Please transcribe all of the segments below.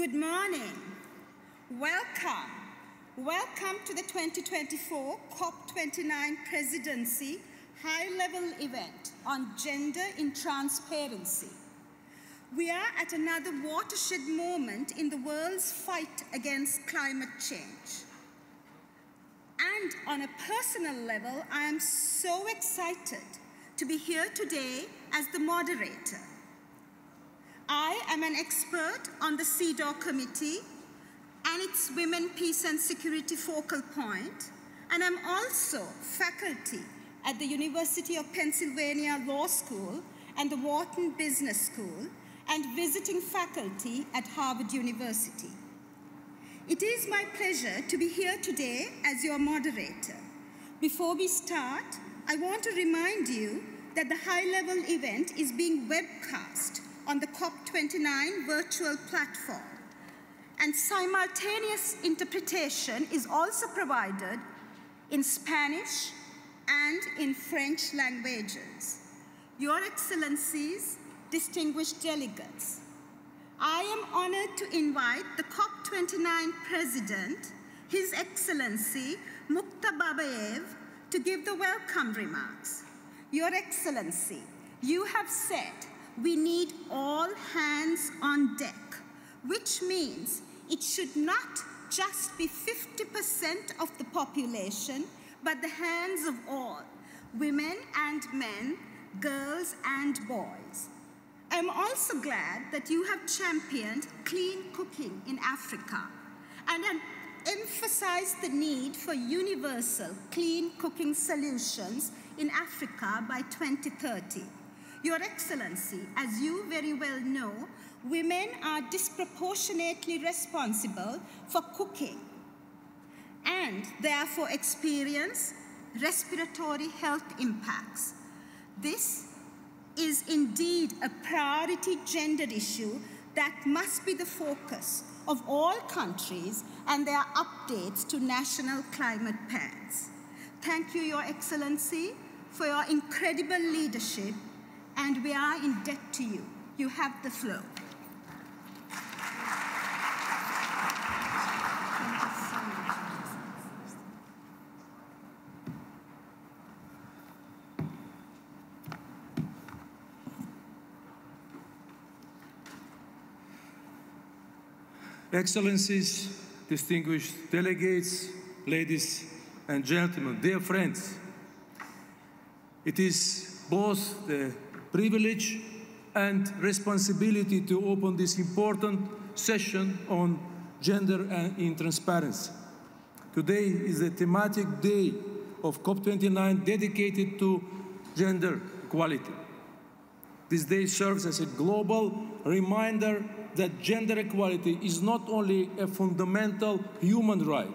Good morning. Welcome. Welcome to the 2024 COP29 Presidency High-Level Event on Gender in Transparency. We are at another watershed moment in the world's fight against climate change. And on a personal level, I am so excited to be here today as the moderator. I am an expert on the CEDAW Committee and its Women, Peace and Security focal point, and I'm also faculty at the University of Pennsylvania Law School and the Wharton Business School, and visiting faculty at Harvard University. It is my pleasure to be here today as your moderator. Before we start, I want to remind you that the high-level event is being webcast on the COP29 virtual platform, and simultaneous interpretation is also provided in Spanish and in French languages. Your Excellencies, distinguished delegates, I am honored to invite the COP29 President, His Excellency Mukhtar Babayev, to give the welcome remarks. Your Excellency, you have said we need all hands on deck, which means it should not just be 50% of the population, but the hands of all, women and men, girls and boys. I'm also glad that you have championed clean cooking in Africa and emphasized the need for universal clean cooking solutions in Africa by 2030. Your Excellency, as you very well know, women are disproportionately responsible for cooking and therefore experience respiratory health impacts. This is indeed a priority gender issue that must be the focus of all countries and their updates to national climate plans. Thank you, Your Excellency, for your incredible leadership, and we are in debt to you. You have the floor. Excellencies, distinguished delegates, ladies and gentlemen, dear friends, it is both the privilege and responsibility to open this important session on gender in transparency. Today is a thematic day of COP29 dedicated to gender equality. This day serves as a global reminder that gender equality is not only a fundamental human right,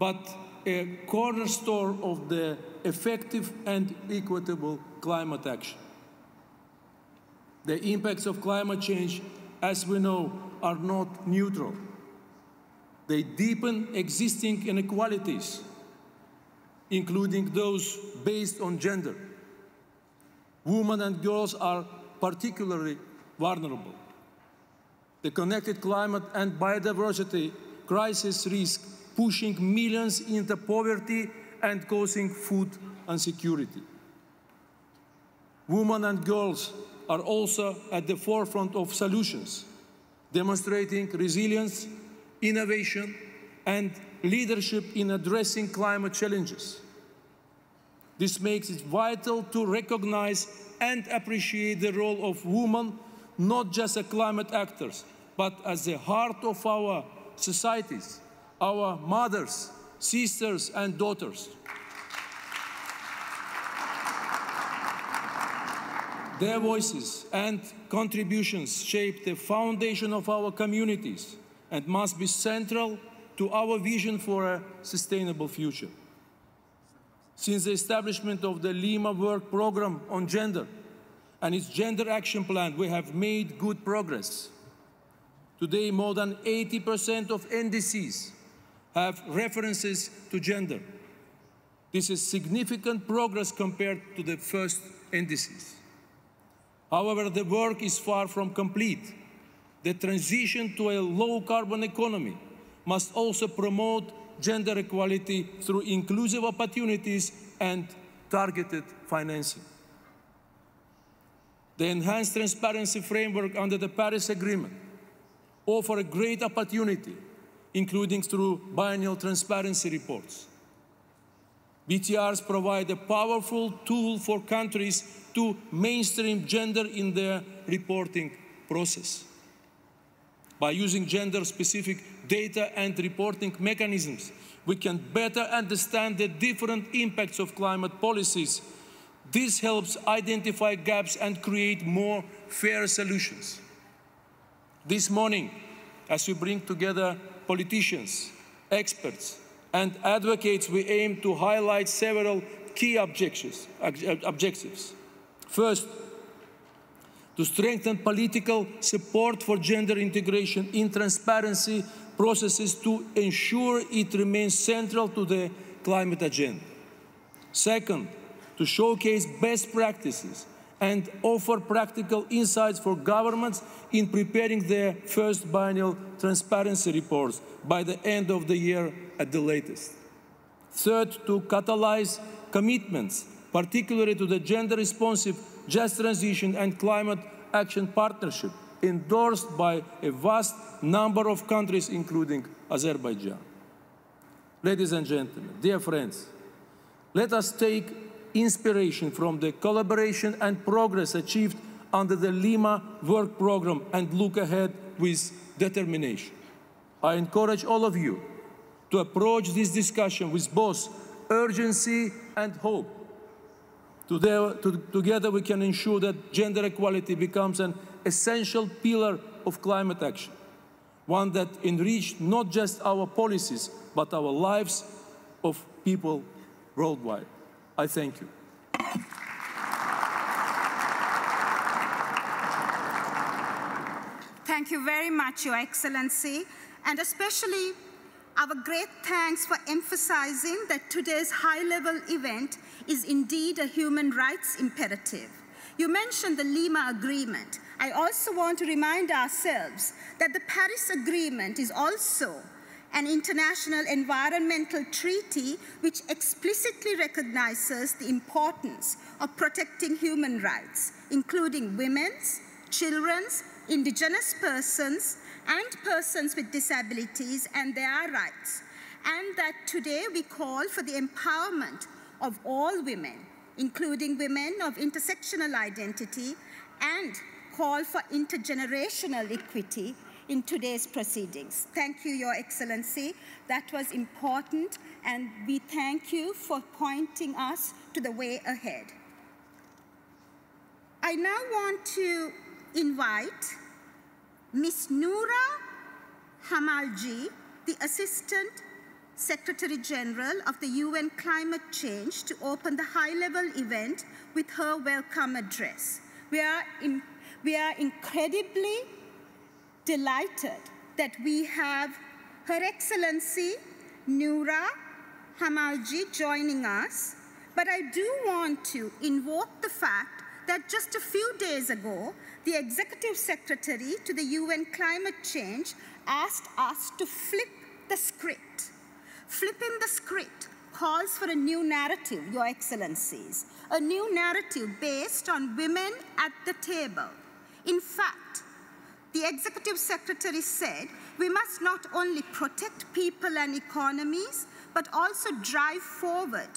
but a cornerstone of the effective and equitable climate action. The impacts of climate change, as we know, are not neutral. They deepen existing inequalities, including those based on gender. Women and girls are particularly vulnerable. The connected climate and biodiversity crisis risk pushing millions into poverty and causing food insecurity. Women and girls are also at the forefront of solutions, demonstrating resilience, innovation, and leadership in addressing climate challenges. This makes it vital to recognize and appreciate the role of women, not just as climate actors, but as the heart of our societies, our mothers, sisters, and daughters. Their voices and contributions shape the foundation of our communities and must be central to our vision for a sustainable future. Since the establishment of the Lima Work Programme on Gender and its Gender Action Plan, we have made good progress. Today, more than 80% of NDCs have references to gender. This is significant progress compared to the first NDCs. However, the work is far from complete. The transition to a low-carbon economy must also promote gender equality through inclusive opportunities and targeted financing. The enhanced transparency framework under the Paris Agreement offers a great opportunity, including through biennial transparency reports. BTRs provide a powerful tool for countries to mainstream gender in their reporting process. By using gender-specific data and reporting mechanisms, we can better understand the different impacts of climate policies. This helps identify gaps and create more fair solutions. This morning, as we bring together politicians, experts, and advocates, we aim to highlight several key objectives. First, to strengthen political support for gender integration in transparency processes to ensure it remains central to the climate agenda. Second, to showcase best practices and offer practical insights for governments in preparing their first biennial transparency reports by the end of the year at the latest. Third, to catalyze commitments, particularly to the gender-responsive just transition and climate action partnership, endorsed by a vast number of countries, including Azerbaijan. Ladies and gentlemen, dear friends, let us take inspiration from the collaboration and progress achieved under the Lima Work Programme and look ahead with determination. I encourage all of you to approach this discussion with both urgency and hope. Together we can ensure that gender equality becomes an essential pillar of climate action, one that enriches not just our policies, but our lives of people worldwide. I thank you. Thank you very much, Your Excellency, and especially our great thanks for emphasizing that today's high-level event is indeed a human rights imperative. You mentioned the Lima Agreement. I also want to remind ourselves that the Paris Agreement is also an international environmental treaty which explicitly recognizes the importance of protecting human rights, including women's, children's, indigenous persons, and persons with disabilities and their rights, and that today we call for the empowerment of all women, including women of intersectional identity, and call for intergenerational equity in today's proceedings. Thank you, Your Excellency. That was important, and we thank you for pointing us to the way ahead. I now want to invite Ms. Noura Hamalji, the Assistant Secretary General of the UN Climate Change, to open the high-level event with her welcome address. We are incredibly delighted that we have Her Excellency Noura Hamalji joining us, but I do want to invoke the fact that just a few days ago, the Executive Secretary to the UN Climate Change asked us to flip the script. Flipping the script calls for a new narrative, Your Excellencies, a new narrative based on women at the table. In fact, the Executive Secretary said we must not only protect people and economies, but also drive forward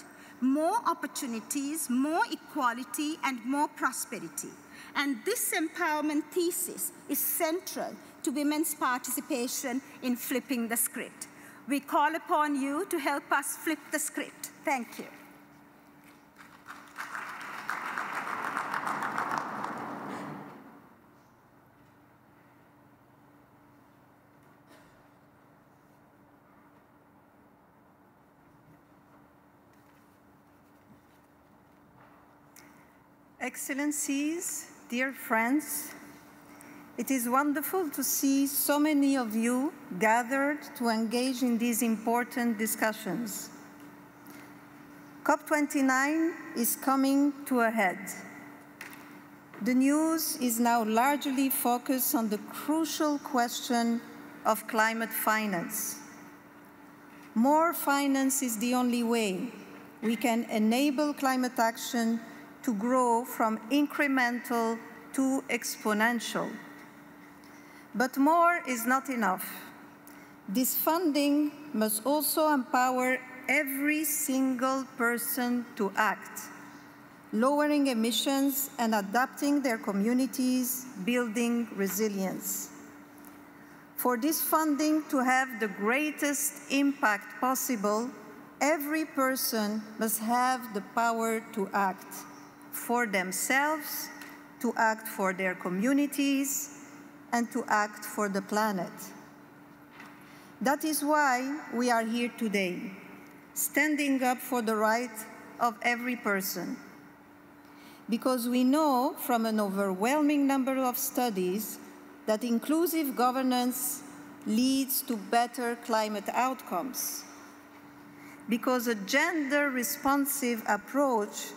more opportunities, more equality, and more prosperity. And this empowerment thesis is central to women's participation in flipping the script. We call upon you to help us flip the script. Thank you. Excellencies, dear friends, it is wonderful to see so many of you gathered to engage in these important discussions. COP29 is coming to a head. The news is now largely focused on the crucial question of climate finance. More finance is the only way we can enable climate action to grow from incremental to exponential. But more is not enough. This funding must also empower every single person to act, lowering emissions and adapting their communities, building resilience. For this funding to have the greatest impact possible, every person must have the power to act for themselves, to act for their communities, and to act for the planet. That is why we are here today, standing up for the right of every person. Because we know from an overwhelming number of studies that inclusive governance leads to better climate outcomes. Because a gender-responsive approach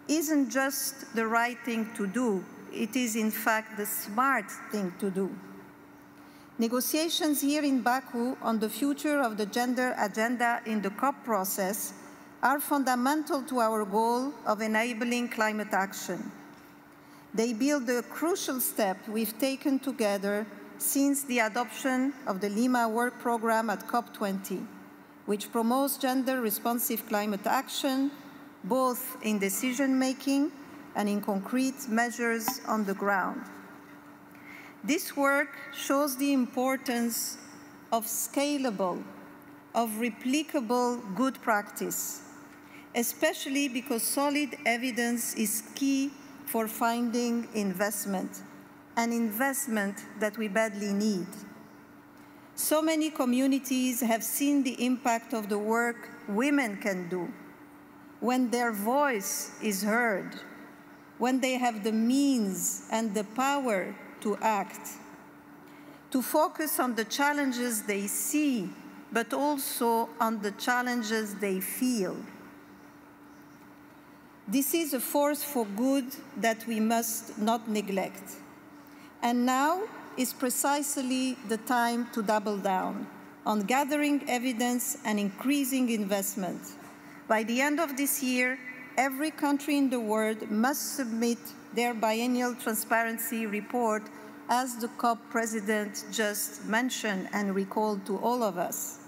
isn't just the right thing to do, it is in fact the smart thing to do. Negotiations here in Baku on the future of the gender agenda in the COP process are fundamental to our goal of enabling climate action. They build the crucial step we've taken together since the adoption of the Lima Work Programme at COP20, which promotes gender-responsive climate action, both in decision-making and in concrete measures on the ground. This work shows the importance of scalable, of replicable good practice, especially because solid evidence is key for finding investment, an investment that we badly need. So many communities have seen the impact of the work women can do when their voice is heard, when they have the means and the power to act, to focus on the challenges they see, but also on the challenges they feel. This is a force for good that we must not neglect. And now is precisely the time to double down on gathering evidence and increasing investment. By the end of this year, every country in the world must submit their biennial transparency report, as the COP president just mentioned and recalled to all of us.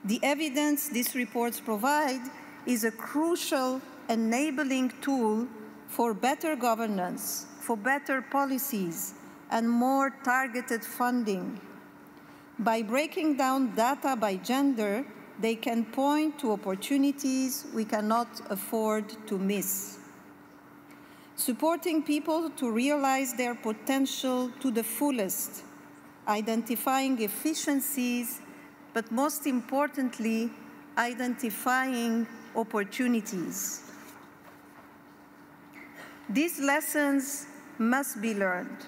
The evidence these reports provide is a crucial enabling tool for better governance, for better policies, and more targeted funding. By breaking down data by gender, they can point to opportunities we cannot afford to miss. Supporting people to realize their potential to the fullest, identifying efficiencies, but most importantly, identifying opportunities. These lessons must be learned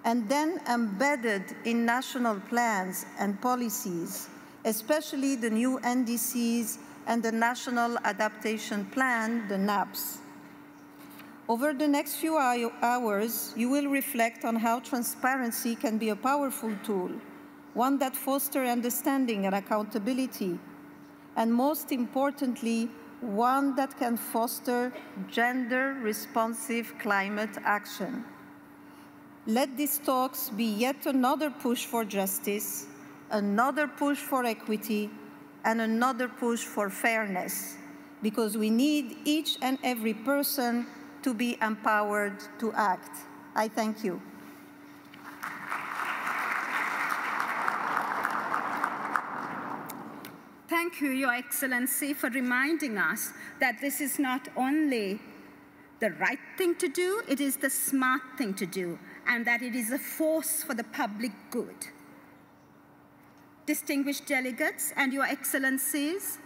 and then embedded in national plans and policies, especially the new NDCs and the National Adaptation Plan, the NAPs. Over the next few hours, you will reflect on how transparency can be a powerful tool, one that fosters understanding and accountability, and most importantly, one that can foster gender-responsive climate action. Let these talks be yet another push for justice, another push for equity, and another push for fairness, because we need each and every person to be empowered to act. I thank you. Thank you, Your Excellency, for reminding us that this is not only the right thing to do, it is the smart thing to do, and that it is a force for the public good. Distinguished delegates and Your Excellencies,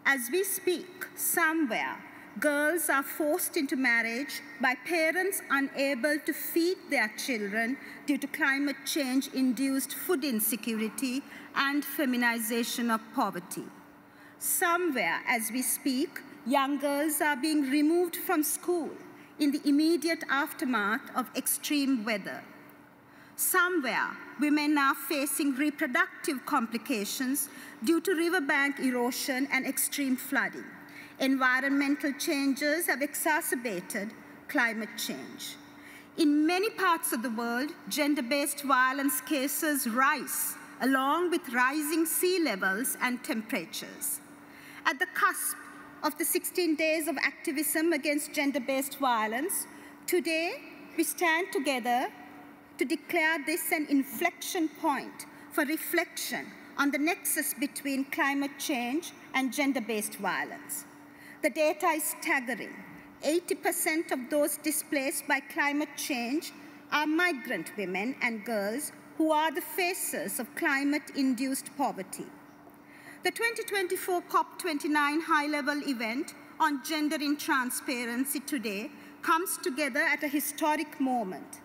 as we speak, somewhere, girls are forced into marriage by parents unable to feed their children due to climate change-induced food insecurity and feminization of poverty. Somewhere, as we speak, young girls are being removed from school, in the immediate aftermath of extreme weather. Somewhere, women are facing reproductive complications due to riverbank erosion and extreme flooding. Environmental changes have exacerbated climate change. In many parts of the world, gender-based violence cases rise, along with rising sea levels and temperatures. At the cusp of the 16 days of activism against gender-based violence, today we stand together to declare this an inflection point for reflection on the nexus between climate change and gender-based violence. The data is staggering. 80% of those displaced by climate change are migrant women and girls who are the faces of climate-induced poverty. The 2024 COP29 high-level event on gender in transparency today comes together at a historic moment.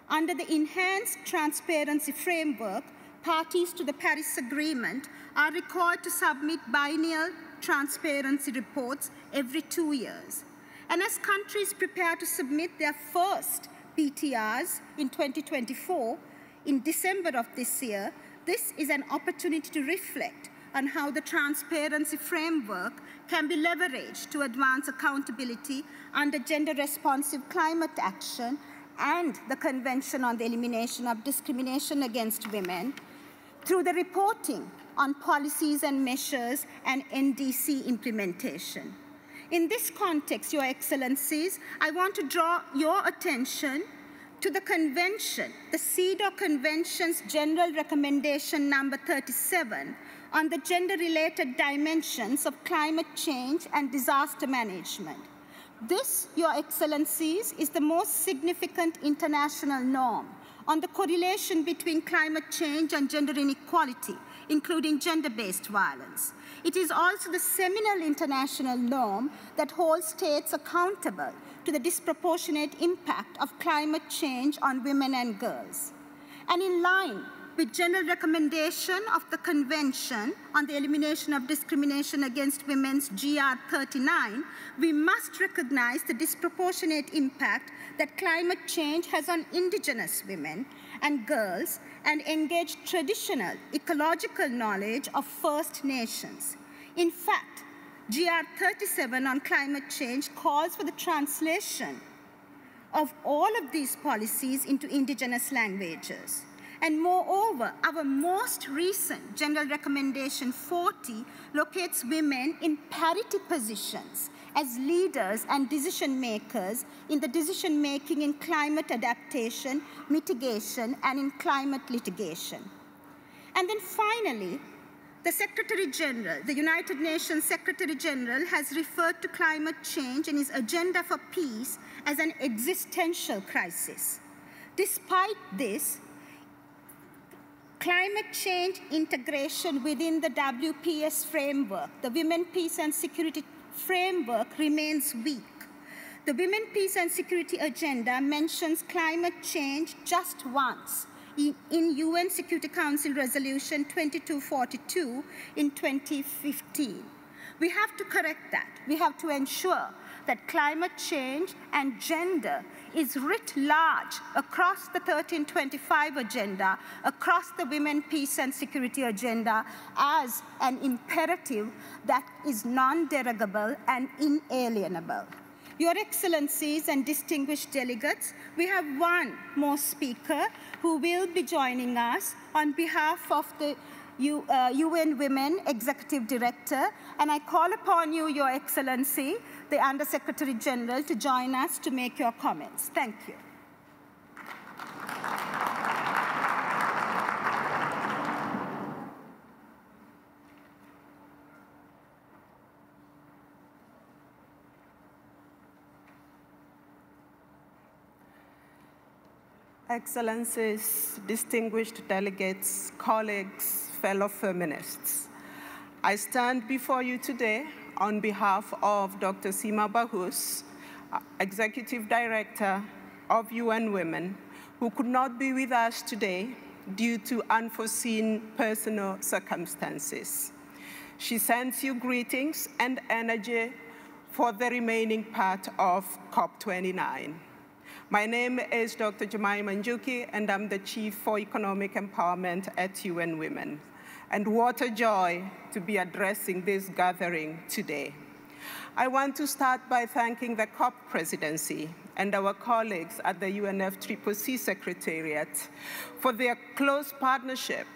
Under the enhanced transparency framework, parties to the Paris Agreement are required to submit biennial transparency reports every 2 years. And as countries prepare to submit their first PTRs in 2024, in December of this year, this is an opportunity to reflect on how the transparency framework can be leveraged to advance accountability under gender-responsive climate action and the Convention on the Elimination of Discrimination Against Women through the reporting on policies and measures and NDC implementation. In this context, Your Excellencies, I want to draw your attention to the Convention, the CEDAW Convention's General Recommendation number 37 on the gender-related dimensions of climate change and disaster management. This, Your Excellencies, is the most significant international norm on the correlation between climate change and gender inequality, including gender-based violence. It is also the seminal international norm that holds states accountable to the disproportionate impact of climate change on women and girls. And in line with general recommendation of the Convention on the Elimination of Discrimination Against Women's GR 39, we must recognize the disproportionate impact that climate change has on indigenous women and girls and engage traditional ecological knowledge of First Nations. In fact, GR 37 on climate change calls for the translation of all of these policies into indigenous languages. And moreover, our most recent General Recommendation 40 locates women in parity positions as leaders and decision makers in the decision making in climate adaptation, mitigation, and in climate litigation. And then finally, the Secretary General, the United Nations Secretary General, has referred to climate change in his Agenda for Peace as an existential crisis. Despite this, climate change integration within the WPS framework, the Women, Peace and Security framework, remains weak. The Women, Peace and Security Agenda mentions climate change just once in UN Security Council Resolution 2242 in 2015. We have to correct that. We have to ensure that climate change and gender is writ large across the 1325 agenda, across the Women, Peace and Security agenda as an imperative that is non-derogable and inalienable. Your Excellencies and distinguished delegates, we have one more speaker who will be joining us on behalf of the UN Women Executive Director, and I call upon you, Your Excellency, the Under-Secretary General, to join us to make your comments. Thank you. Excellencies, distinguished delegates, colleagues, fellow feminists, I stand before you today on behalf of Dr. Sima Bahous, Executive Director of UN Women, who could not be with us today due to unforeseen personal circumstances. She sends you greetings and energy for the remaining part of COP29. My name is Dr. Jemima Njuki, and I'm the Chief for Economic Empowerment at UN Women. And what a joy to be addressing this gathering today. I want to start by thanking the COP presidency and our colleagues at the UNFCCC Secretariat for their close partnership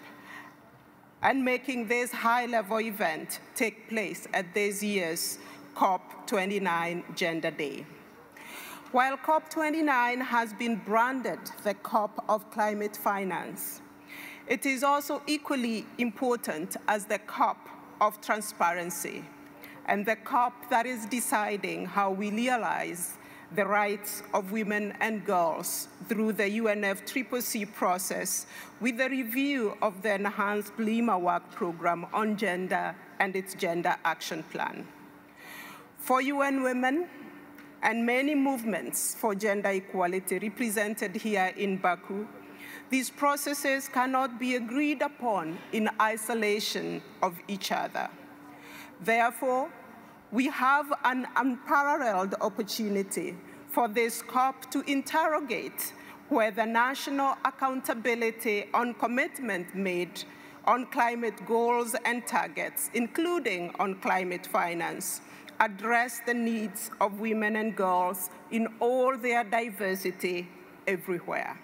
and making this high-level event take place at this year's COP29 Gender Day. While COP29 has been branded the COP of climate finance, it is also equally important as the COP of transparency and the COP that is deciding how we realize the rights of women and girls through the UNFCCC process with the review of the enhanced Lima Work Program on Gender and its Gender Action Plan. For UN Women and many movements for gender equality represented here in Baku, these processes cannot be agreed upon in isolation of each other. Therefore, we have an unparalleled opportunity for this COP to interrogate whether national accountability on commitment made on climate goals and targets, including on climate finance, address the needs of women and girls in all their diversity everywhere.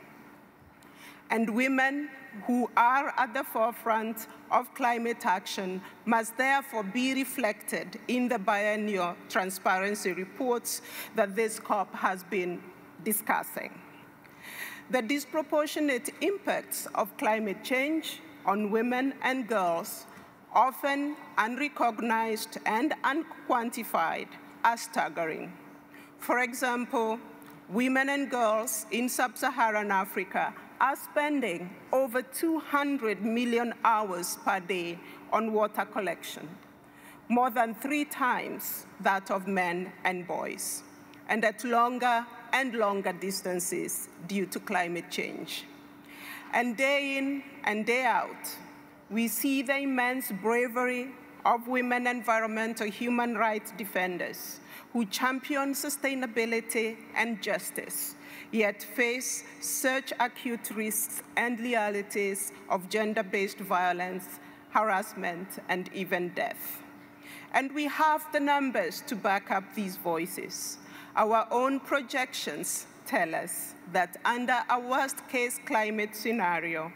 And women who are at the forefront of climate action must therefore be reflected in the biennial transparency reports that this COP has been discussing. The disproportionate impacts of climate change on women and girls, often unrecognized and unquantified, are staggering. For example, women and girls in sub-Saharan Africa are spending over 200 million hours per day on water collection, more than 3 times that of men and boys, and at longer and longer distances due to climate change. And day in and day out, we see the immense bravery of women environmental human rights defenders who champion sustainability and justice, yet face such acute risks and realities of gender-based violence, harassment, and even death. And we have the numbers to back up these voices. Our own projections tell us that under a worst-case climate scenario,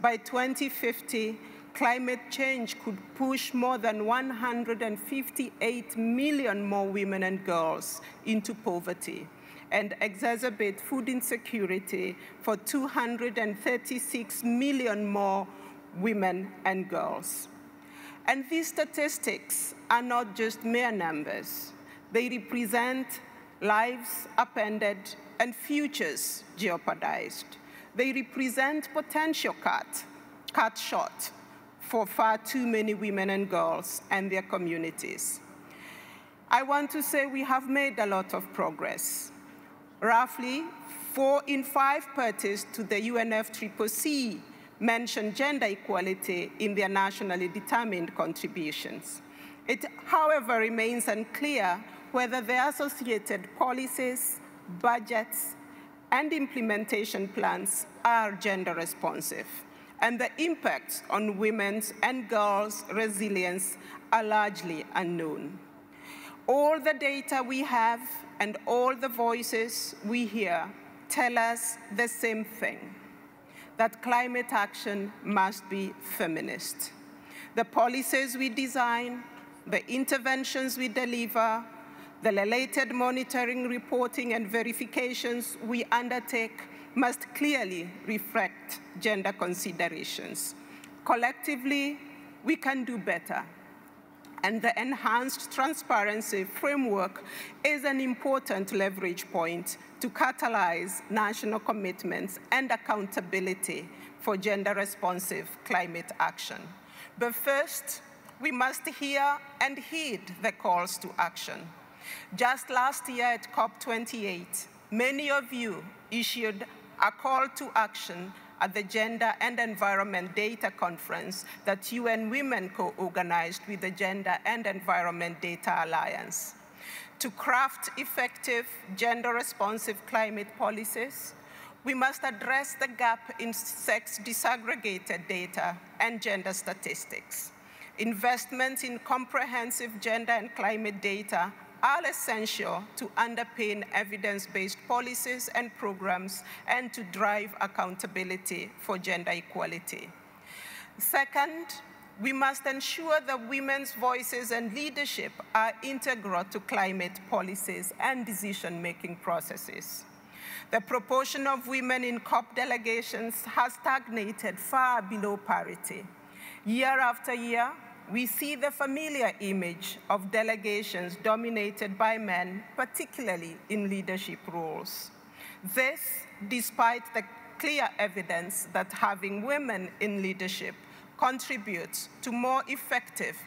by 2050, climate change could push more than 158 million more women and girls into poverty and exacerbate food insecurity for 236 million more women and girls. And these statistics are not just mere numbers. They represent lives upended and futures jeopardized. They represent potential cut short for far too many women and girls and their communities. I want to say we have made a lot of progress. Roughly 4 in 5 parties to the UNFCCC mention gender equality in their nationally determined contributions. It, however, remains unclear whether the associated policies, budgets, and implementation plans are gender responsive, and the impacts on women's and girls' resilience are largely unknown. All the data we have and all the voices we hear tell us the same thing, that climate action must be feminist. The policies we design, the interventions we deliver, the related monitoring, reporting, and verifications we undertake must clearly reflect gender considerations. Collectively, we can do better. And the enhanced transparency framework is an important leverage point to catalyze national commitments and accountability for gender-responsive climate action. But first, we must hear and heed the calls to action. Just last year at COP28, many of you issued a call to action at the Gender and Environment Data Conference that UN Women co-organized with the Gender and Environment Data Alliance. To craft effective, gender-responsive climate policies, we must address the gap in sex-disaggregated data and gender statistics. Investments in comprehensive gender and climate data are essential to underpin evidence-based policies and programs and to drive accountability for gender equality. Second, we must ensure that women's voices and leadership are integral to climate policies and decision-making processes. The proportion of women in COP delegations has stagnated far below parity. Year after year, we see the familiar image of delegations dominated by men, particularly in leadership roles. This, despite the clear evidence that having women in leadership contributes to more effective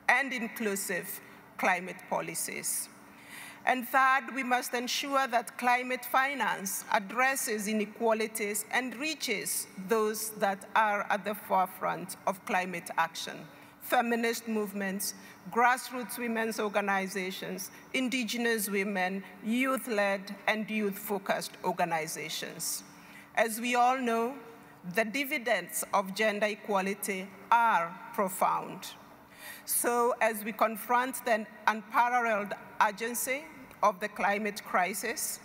and inclusive climate policies. And third, we must ensure that climate finance addresses inequalities and reaches those that are at the forefront of climate action: feminist movements, grassroots women's organizations, indigenous women, youth-led and youth-focused organizations. As we all know, the dividends of gender equality are profound. So as we confront the unparalleled urgency of the climate crisis,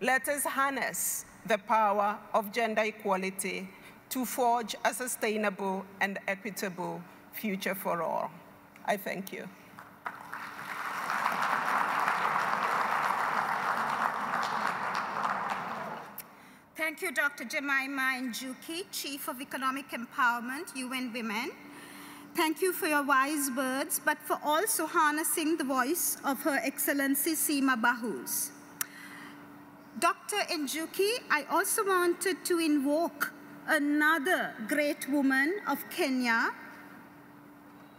let us harness the power of gender equality to forge a sustainable and equitable future for all. I thank you. Thank you, Dr. Jemima Njuki, Chief of Economic Empowerment, UN Women. Thank you for your wise words, but for also harnessing the voice of Her Excellency Seema Bahous. Dr. Njuki, I also wanted to invoke another great woman of Kenya,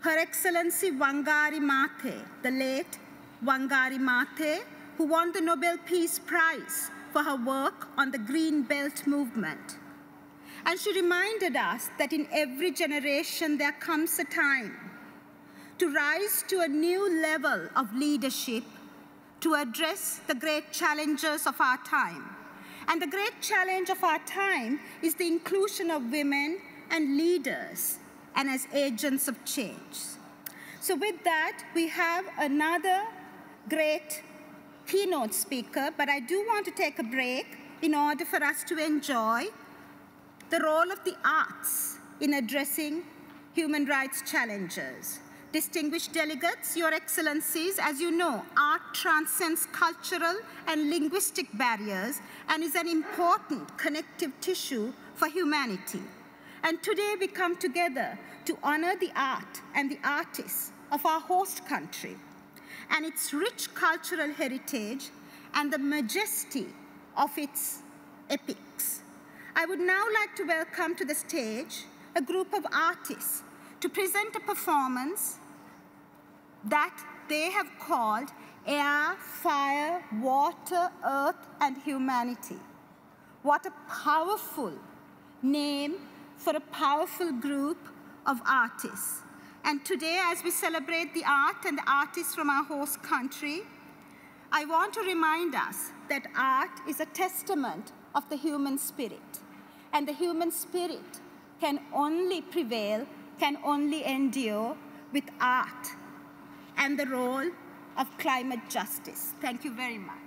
Her Excellency Wangari Maathai, the late Wangari Maathai, who won the Nobel Peace Prize for her work on the Green Belt movement. And she reminded us that in every generation there comes a time to rise to a new level of leadership to address the great challenges of our time. And the great challenge of our time is the inclusion of women and leaders and as agents of change. So with that, we have another great keynote speaker, but I do want to take a break in order for us to enjoy the role of the arts in addressing human rights challenges. Distinguished delegates, Your Excellencies, as you know, art transcends cultural and linguistic barriers and is an important connective tissue for humanity. And today we come together to honor the art and the artists of our host country and its rich cultural heritage and the majesty of its epics. I would now like to welcome to the stage a group of artists to present a performance that they have called Air, Fire, Water, Earth, and Humanity. What a powerful name for a powerful group of artists. And today, as we celebrate the art and the artists from our host country, I want to remind us that art is a testament of the human spirit. And the human spirit can only prevail, can only endure with art and the role of climate justice. Thank you very much.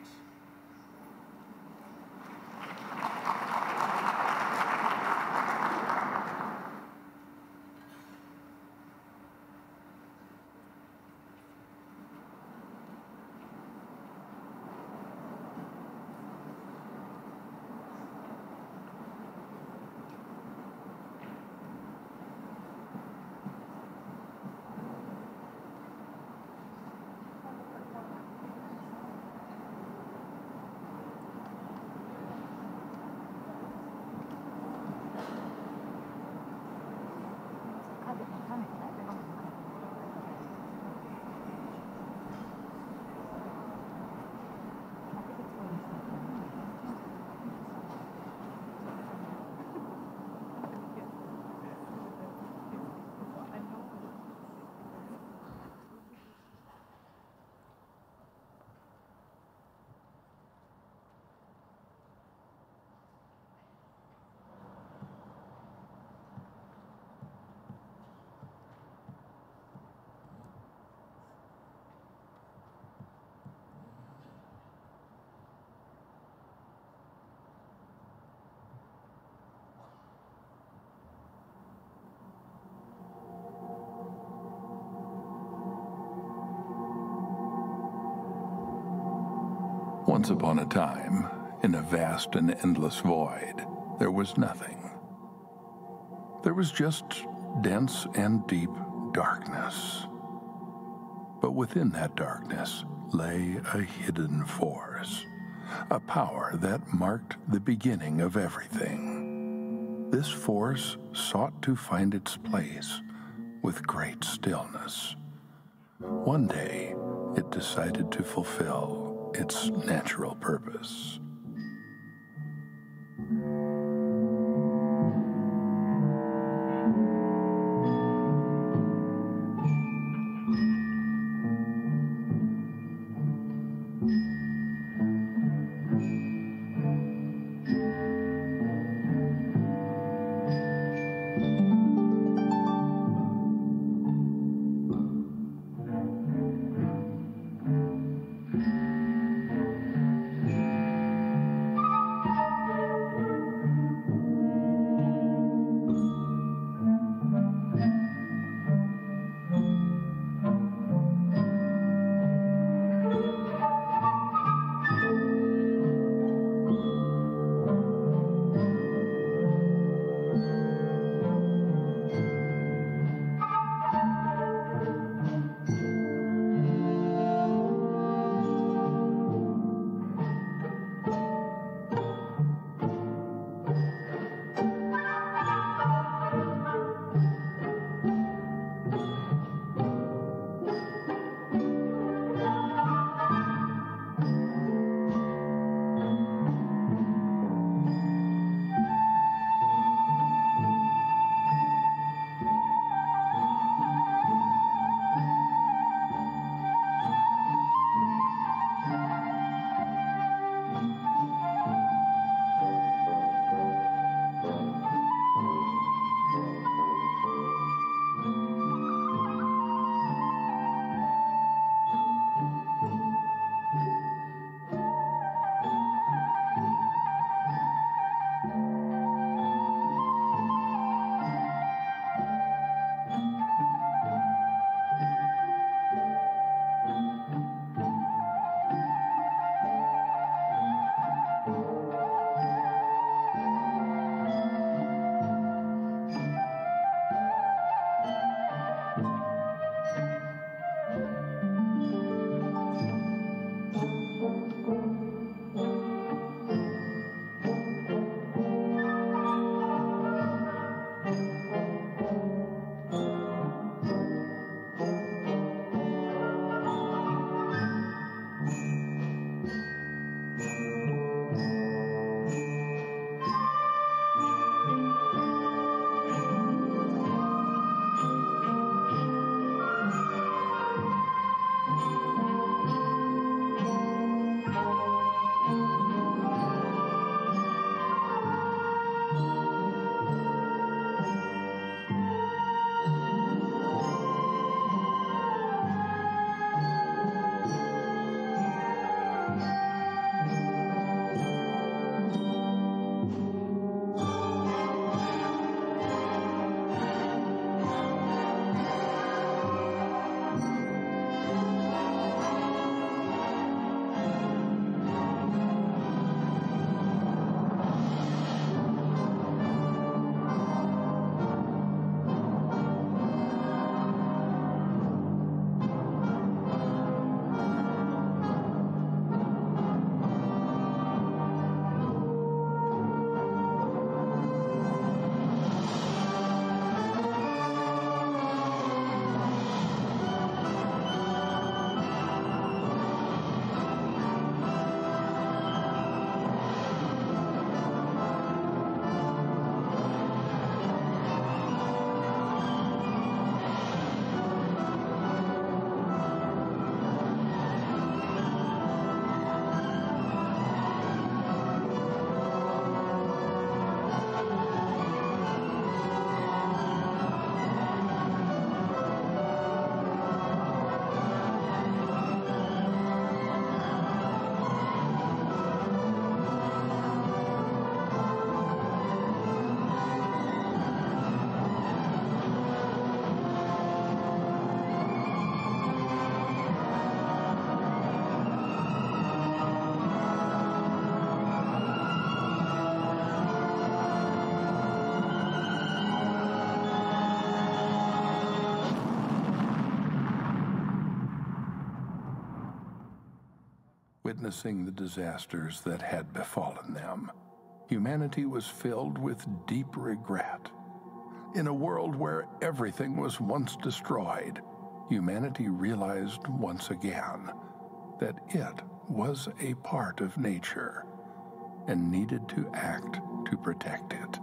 Once upon a time, in a vast and endless void, there was nothing. There was just dense and deep darkness. But within that darkness lay a hidden force, a power that marked the beginning of everything. This force sought to find its place with great stillness. One day, it decided to fulfill its natural purpose. witnessing the disasters that had befallen them, humanity was filled with deep regret. In a world where everything was once destroyed, humanity realized once again that it was a part of nature and needed to act to protect it.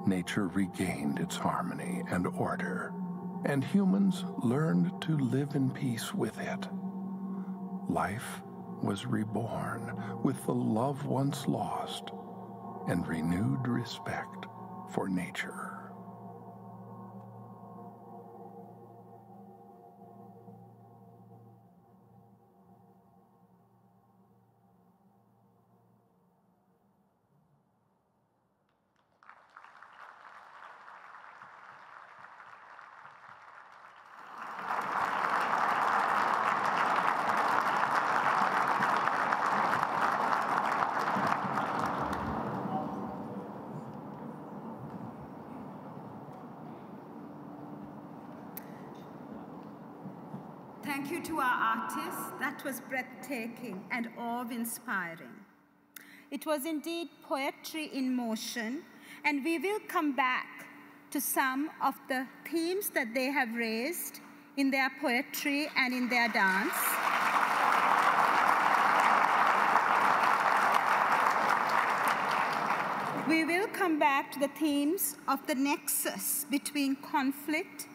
Nature regained its harmony and order, and humans learned to live in peace with it. Life was reborn with the love once lost and renewed respect for nature. Thank you to our artists. That was breathtaking and awe-inspiring. It was indeed poetry in motion, and we will come back to some of the themes that they have raised in their poetry and in their dance. We will come back to the themes of the nexus between conflict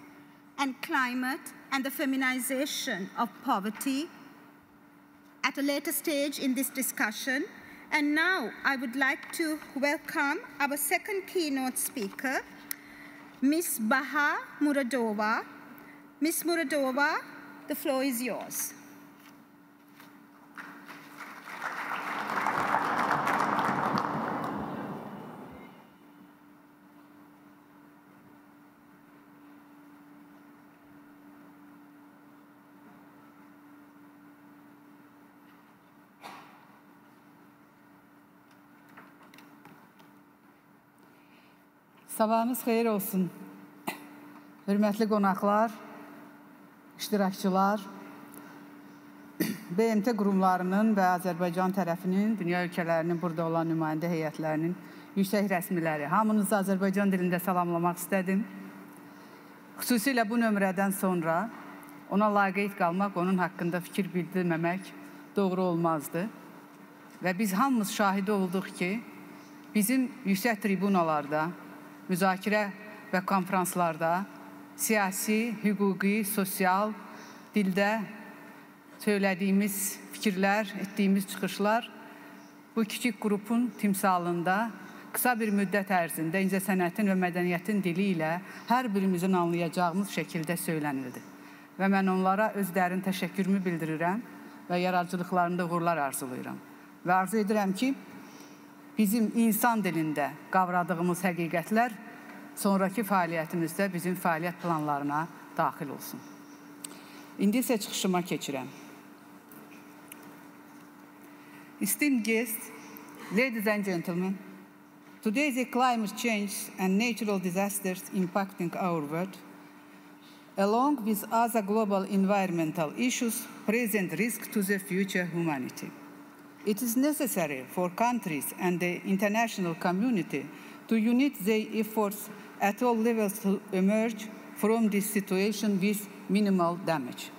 and climate and the feminization of poverty at a later stage in this discussion. And now I would like to welcome our second keynote speaker, Ms. Baha Muradova. Ms. Muradova, the floor is yours. Sabahınız xeyir olsun. Hörmətli qonaqlar, iştirakçılar, BMT qurumlarının və Azərbaycan tərəfinin, dünya ölkələrinin burada olan nümayəndə heyətlərinin yüksək rəsmiləri. Hamınızı Azərbaycan dilində salamlamaq istədim. Xüsusilə bu nömrədən sonra ona laqeyd qalmaq, onun haqqında fikir bildirməmək doğru olmazdı. Və biz hamımız şahidi olduq ki, bizim yüksək tribunalarda, müzakirə və konferanslarda siyasi, hüquqi, sosial dildə söylədiyimiz fikirlər, etdiyimiz çıxışlar bu kiçik qrupun timsalında qısa bir müddət ərzində incəsənətin və mədəniyyətin dili ilə hər birimizin anlayacağımız şəkildə söylənildi. Və mən onlara öz dərin təşəkkürümü bildirirəm və yaradıcılıqlarında uğurlar arzulayıram. Və arzu edirəm ki, bizim insan dilində qavradığımız həqiqətlər sonraki fəaliyyətimizdə bizim fəaliyyət planlarına daxil olsun. İndi isə çıxışıma keçirəm. Esteemed guests, ladies and gentlemen, today the climate change and natural disasters impacting our world, along with other global environmental issues, present risk to the future humanity. It is necessary for countries and the international community to unite their efforts at all levels to emerge from this situation with minimal damage.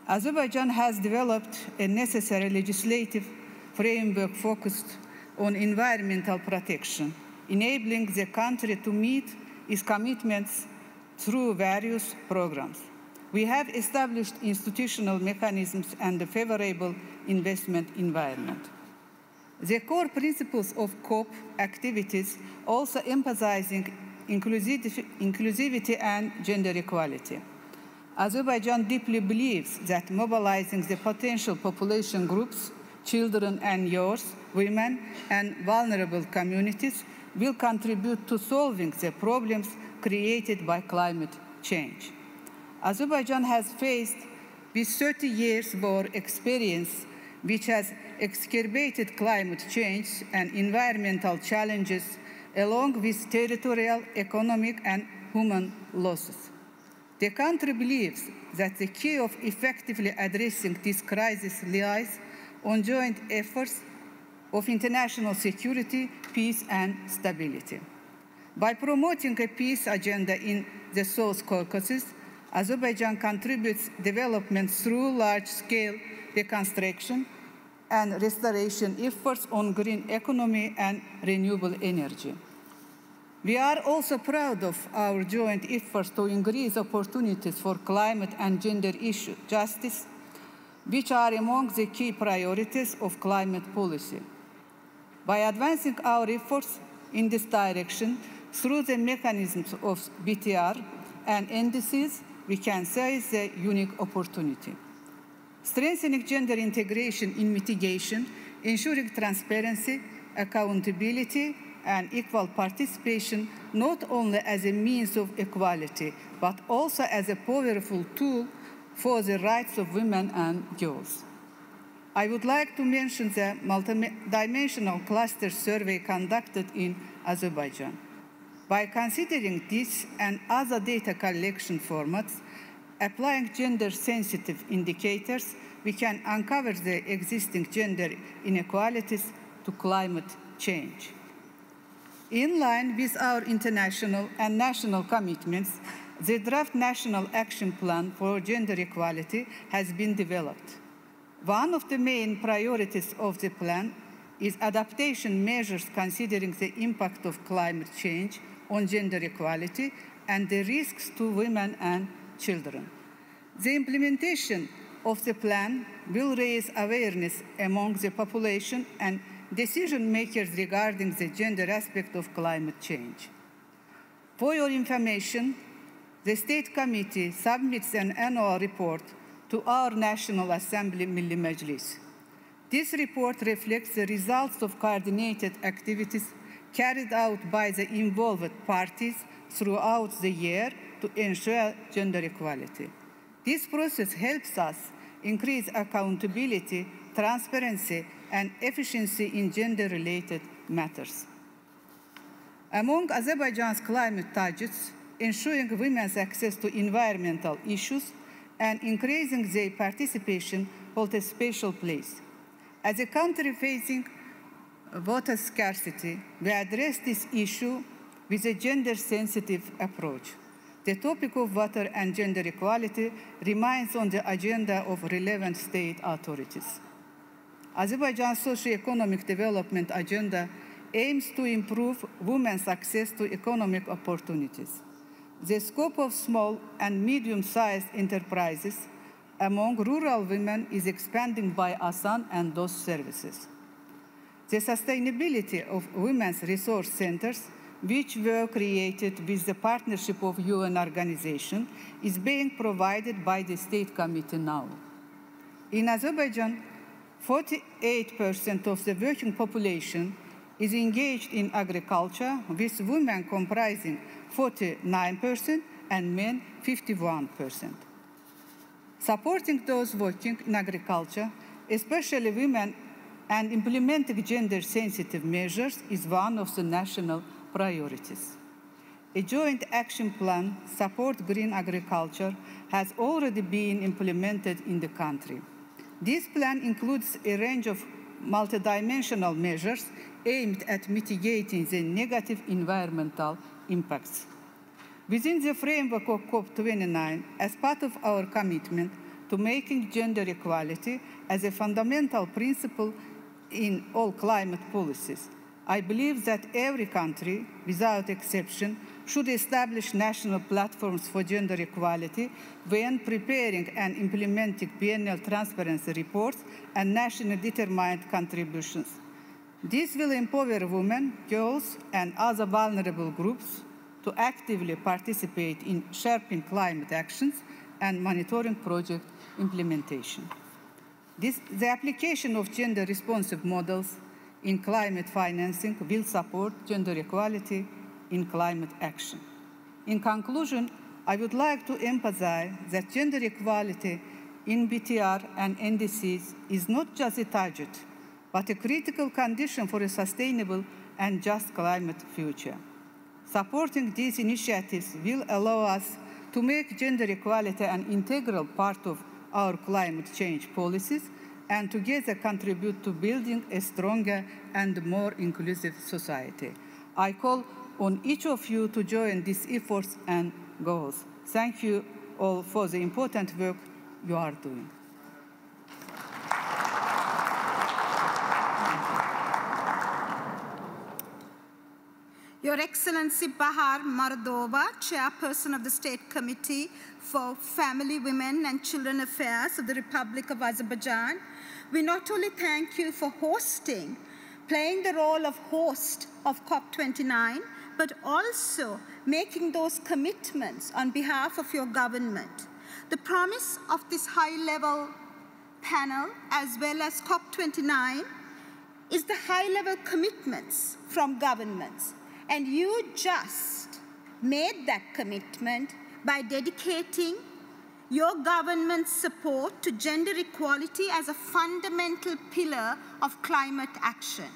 Azerbaijan has developed a necessary legislative framework focused on environmental protection, enabling the country to meet its commitments through various programs. We have established institutional mechanisms and a favorable investment environment. The core principles of COP activities also emphasizing inclusivity and gender equality. Azerbaijan deeply believes that mobilizing the potential population groups, children and youth, women, and vulnerable communities will contribute to solving the problems created by climate change. Azerbaijan has faced with 30 years war experience, which has exacerbated climate change and environmental challenges, along with territorial, economic, and human losses. The country believes that the key of effectively addressing this crisis lies on joint efforts of international security, peace, and stability. By promoting a peace agenda in the South Caucasus, Azerbaijan contributes development through large-scale reconstruction and restoration efforts on green economy and renewable energy. We are also proud of our joint efforts to increase opportunities for climate and gender issue justice, which are among the key priorities of climate policy. By advancing our efforts in this direction through the mechanisms of BTR and indices, we can seize the unique opportunity. Strengthening gender integration in mitigation, ensuring transparency, accountability, and equal participation, not only as a means of equality, but also as a powerful tool for the rights of women and girls. I would like to mention the multidimensional cluster survey conducted in Azerbaijan. By considering this and other data collection formats, applying gender-sensitive indicators, we can uncover the existing gender inequalities to climate change. In line with our international and national commitments, the draft National Action Plan for Gender Equality has been developed. One of the main priorities of the plan is adaptation measures considering the impact of climate change on gender equality and the risks to women and children. The implementation of the plan will raise awareness among the population and decision makers regarding the gender aspect of climate change. For your information, the State Committee submits an annual report to our National Assembly Milli Meclis. This report reflects the results of coordinated activities carried out by the involved parties throughout the year to ensure gender equality. This process helps us increase accountability, transparency, and efficiency in gender-related matters. Among Azerbaijan's climate targets, ensuring women's access to environmental issues and increasing their participation hold a special place. As a country facing water scarcity, we address this issue with a gender-sensitive approach. The topic of water and gender equality remains on the agenda of relevant state authorities. Azerbaijan's socio-economic development agenda aims to improve women's access to economic opportunities. The scope of small and medium-sized enterprises among rural women is expanding by ASAN and those services. The sustainability of women's resource centers, which were created with the partnership of UN organizations, is being provided by the State Committee now. In Azerbaijan, 48% of the working population is engaged in agriculture, with women comprising 49% and men 51%. Supporting those working in agriculture, especially women, and implementing gender-sensitive measures is one of the national priorities. A joint action plan to support green agriculture has already been implemented in the country. This plan includes a range of multidimensional measures aimed at mitigating the negative environmental impacts. Within the framework of COP29, as part of our commitment to making gender equality as a fundamental principle in all climate policies, I believe that every country, without exception, should establish national platforms for gender equality when preparing and implementing biennial transparency reports and nationally determined contributions. This will empower women, girls, and other vulnerable groups to actively participate in shaping climate actions and monitoring project implementation. The application of gender-responsive models in climate financing will support gender equality in climate action. In conclusion, I would like to emphasize that gender equality in BTR and NDCs is not just a target, but a critical condition for a sustainable and just climate future. Supporting these initiatives will allow us to make gender equality an integral part of our climate change policies and together contribute to building a stronger and more inclusive society. I call on each of you to join these efforts and goals. Thank you all for the important work you are doing. Your Excellency Bahar Mardova, Chairperson of the State Committee for Family, Women and Children Affairs of the Republic of Azerbaijan, we not only thank you for playing the role of host of COP29, but also making those commitments on behalf of your government. The promise of this high-level panel, as well as COP29, is the high-level commitments from governments. And you just made that commitment by dedicating your government's support to gender equality as a fundamental pillar of climate action.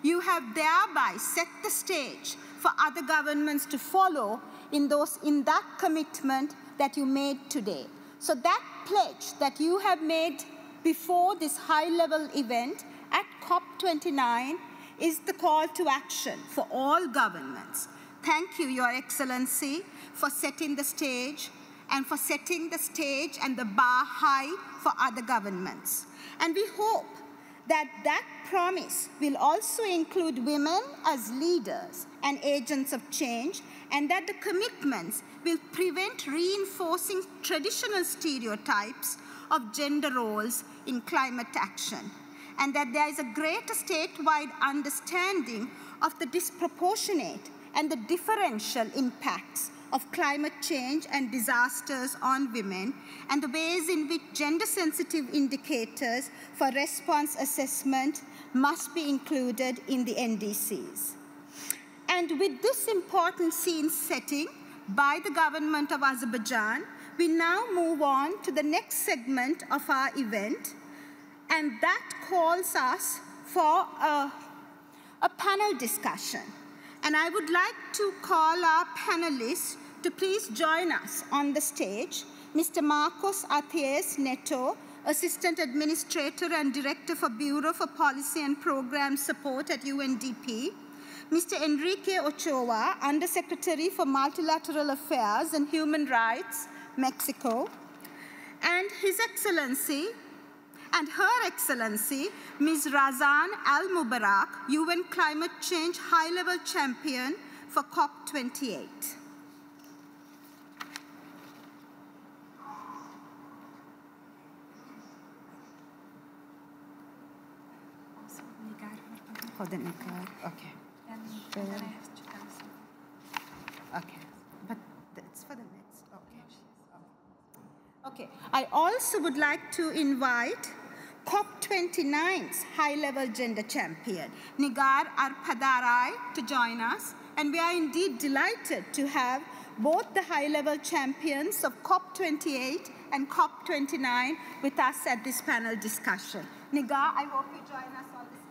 You have thereby set the stage for other governments to follow in that commitment that you made today. So that pledge that you have made before this high-level event at COP29 is the call to action for all governments. Thank you, Your Excellency, for setting the stage and for setting the stage and the bar high for other governments. And we hope that that promise will also include women as leaders and agents of change, and that the commitments will prevent reinforcing traditional stereotypes of gender roles in climate action, and that there is a greater statewide understanding of the disproportionate and the differential impacts of climate change and disasters on women, and the ways in which gender-sensitive indicators for response assessment must be included in the NDCs. And with this important scene setting by the government of Azerbaijan, we now move on to the next segment of our event, and that calls us for a panel discussion. And I would like to call our panelists to please join us on the stage. Mr. Marcos Athies Neto, Assistant Administrator and Director for Bureau for Policy and Program Support at UNDP. Mr. Enrique Ochoa, Undersecretary for Multilateral Affairs and Human Rights, Mexico. And His Excellency, and Her Excellency, Ms. Razan Al Mubarak, UN Climate Change High-Level Champion for COP28. Okay. Okay, but it's for the next, okay. I also would like to invite COP29's high-level gender champion, Nigar Arpadarai, to join us. And we are indeed delighted to have both the high-level champions of COP28 and COP29 with us at this panel discussion. Nigar, I hope you join us on the stage.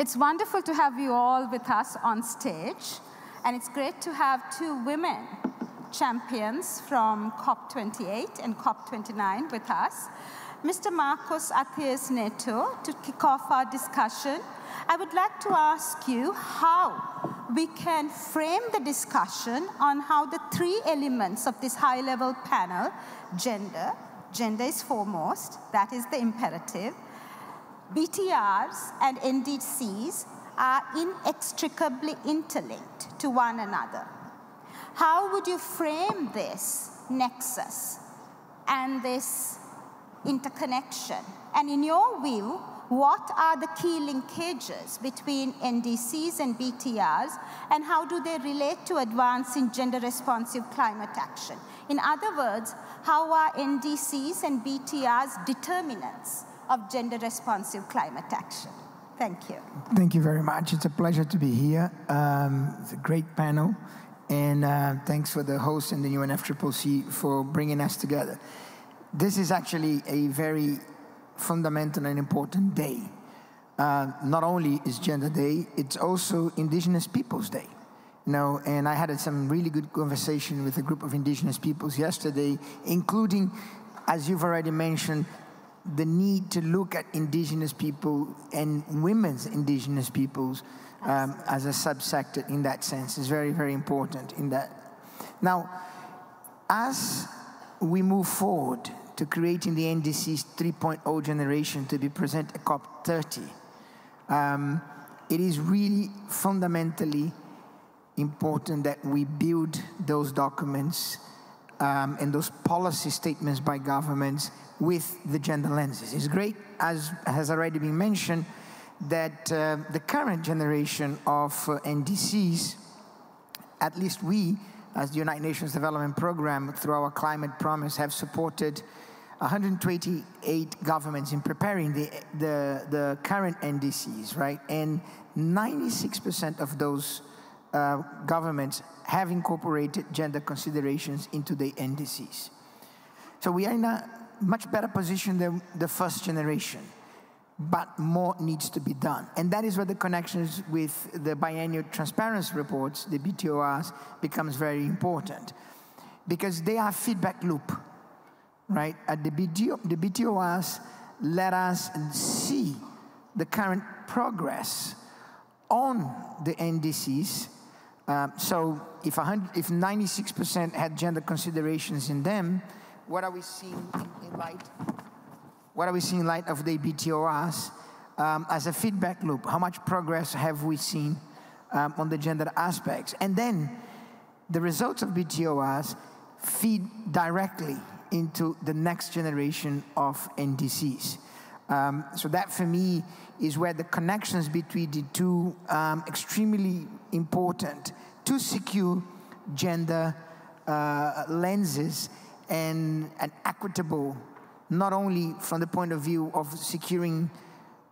It's wonderful to have you all with us on stage, and it's great to have two women champions from COP28 and COP29 with us. Mr. Marcos Athies Neto, to kick off our discussion, I would like to ask you how we can frame the discussion on how the three elements of this high-level panel, gender is foremost, that is the imperative, BTRs and NDCs are inextricably interlinked to one another. How would you frame this nexus and this interconnection? And in your view, what are the key linkages between NDCs and BTRs, and how do they relate to advancing gender-responsive climate action? In other words, how are NDCs and BTRs determinants of gender-responsive climate action? Thank you. Thank you very much. It's a pleasure to be here. It's a great panel, and thanks for the host and the UNFCCC for bringing us together. This is actually a very fundamental and important day. Not only is Gender Day, it's also Indigenous Peoples Day. And I had some really good conversation with a group of Indigenous peoples yesterday, including, as you've already mentioned, the need to look at Indigenous people and women's Indigenous peoples as a subsector in that sense is very, very important in that. Now, as we move forward to creating the NDC's 3.0 generation to be present at COP30, it is really fundamentally important that we build those documents and those policy statements by governments with the gender lenses. It's great, as has already been mentioned, that the current generation of NDCs, at least we, as the United Nations Development Programme, through our Climate Promise, have supported 128 governments in preparing the current NDCs, right? And 96% of those governments have incorporated gender considerations into the NDCs. So we are in a much better position than the first generation, but more needs to be done. And that is where the connections with the biennial transparency reports, the BTORs, becomes very important, because they are a feedback loop, right? The BTORs let us see the current progress on the NDCs. So if 96% had gender considerations in them, what are we seeing in light? What are we seeing in light of the BTORs as a feedback loop? How much progress have we seen on the gender aspects? And then the results of BTORs feed directly into the next generation of NDCs. So that, for me, is where the connections between the two extremely important to secure gender lenses and an equitable, not only from the point of view of securing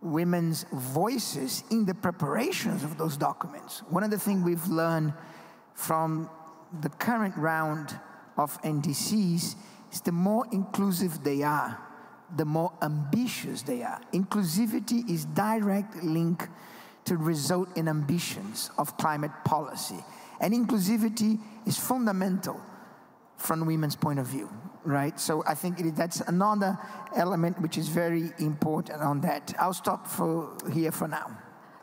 women's voices in the preparations of those documents. One of the things we've learned from the current round of NDCs is the more inclusive they are, the more ambitious they are. Inclusivity is direct link to result in ambitions of climate policy. And inclusivity is fundamental from women's point of view, right? So I think that's another element which is very important on that. I'll stop here for now.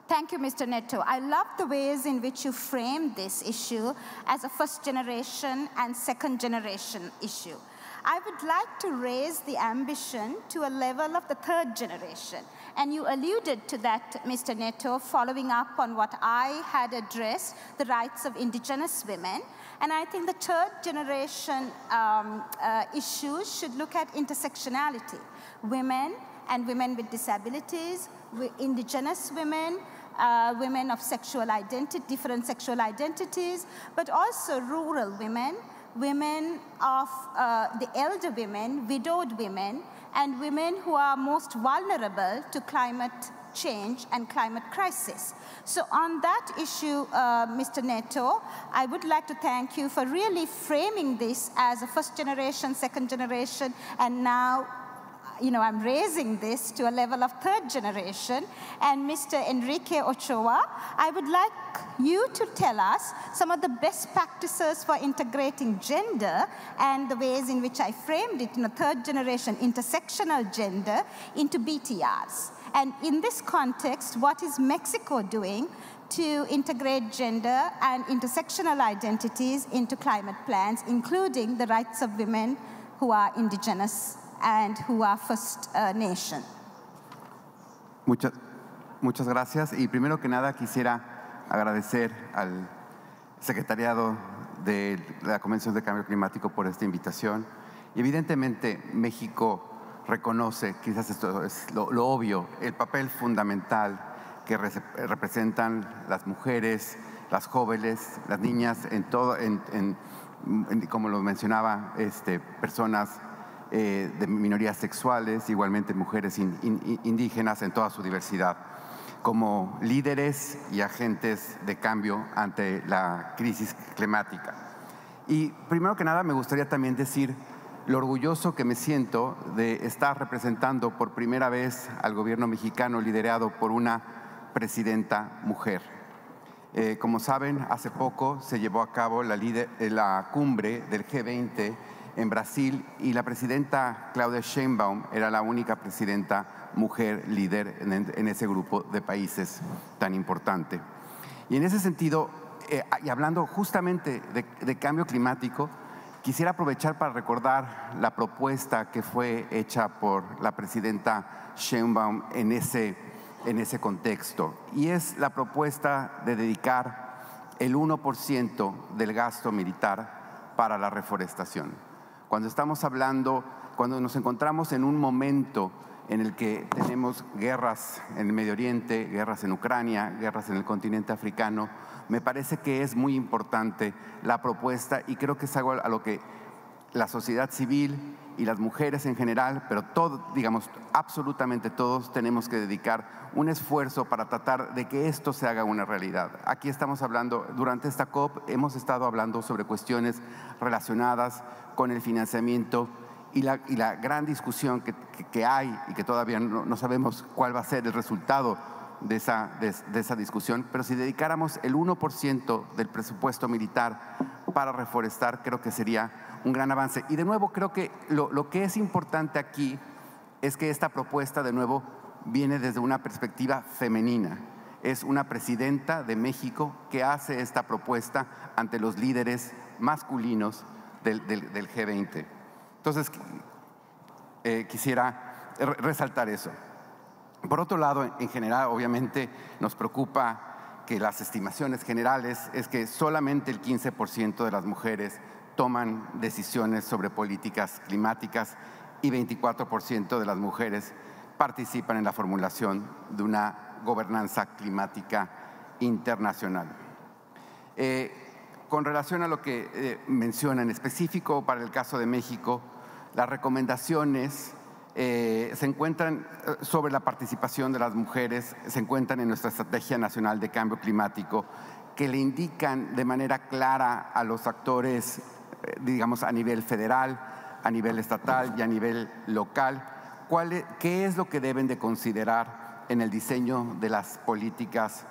Thank you, Mr. Neto. I love the ways in which you frame this issue as a first generation and second generation issue. I would like to raise the ambition to a level of the third generation. And you alluded to that, Mr. Neto, following up on what I had addressed, the rights of indigenous women. And I think the third generation issues should look at intersectionality. Women and women with disabilities, indigenous women, women of sexual identity, different sexual identities, but also rural women, women of the elder women, widowed women, and women who are most vulnerable to climate change and climate crisis. So on that issue, Mr. Neto, I would like to thank you for really framing this as a first generation, second generation, and now I'm raising this to a level of third generation. And Mr. Enrique Ochoa, I would like you to tell us some of the best practices for integrating gender and the ways in which I framed it in a third generation intersectional gender into BTRs. And in this context, what is Mexico doing to integrate gender and intersectional identities into climate plans, including the rights of women who are indigenous and who are First Nation? Muchas gracias. Y primero que nada quisiera agradecer al Secretariado de la Convención de Cambio Climático, por esta invitación. Y evidentemente México reconoce, quizás esto es lo obvio, el papel fundamental que representan las mujeres, las jóvenes, las niñas, como lo mencionaba, personas de minorías sexuales, igualmente mujeres indígenas en toda su diversidad, como líderes y agentes de cambio ante la crisis climática. Y primero que nada me gustaría también decir lo orgulloso que me siento de estar representando por primera vez al gobierno mexicano liderado por una presidenta mujer. Como saben, hace poco se llevó a cabo la cumbre del G20 en Brasil y la presidenta Claudia Sheinbaum era la única presidenta mujer líder en ese grupo de países tan importante. Y en ese sentido, y hablando justamente de cambio climático, quisiera aprovechar para recordar la propuesta que fue hecha por la presidenta Sheinbaum en ese contexto, y es la propuesta de dedicar el 1% del gasto militar para la reforestación. Cuando nos encontramos en un momento en el que tenemos guerras en el Medio Oriente, guerras en Ucrania, guerras en el continente africano, me parece que es muy importante la propuesta y creo que es algo a lo que la sociedad civil y las mujeres en general, pero absolutamente todos tenemos que dedicar un esfuerzo para tratar de que esto se haga una realidad. Aquí estamos hablando, durante esta COP hemos estado hablando sobre cuestiones relacionadas con el financiamiento y la gran discusión que hay y que todavía no sabemos cuál va a ser el resultado de esa discusión, pero si dedicáramos el 1% del presupuesto militar para reforestar, creo que sería un gran avance. Y de nuevo, creo que lo que es importante aquí es que esta propuesta, de nuevo, viene desde una perspectiva femenina. Es una presidenta de México que hace esta propuesta ante los líderes masculinos del G20. Entonces, quisiera resaltar eso. Por otro lado, en general, obviamente, nos preocupa que las estimaciones generales es que solamente el 15% de las mujeres toman decisiones sobre políticas climáticas y 24% de las mujeres participan en la formulación de una gobernanza climática internacional. Con relación a lo que menciona en específico para el caso de México, las recomendaciones se encuentran sobre la participación de las mujeres, se encuentran en nuestra Estrategia Nacional de Cambio Climático, que le indican de manera clara a los actores, a nivel federal, a nivel estatal y a nivel local, qué es lo que deben de considerar en el diseño de las políticas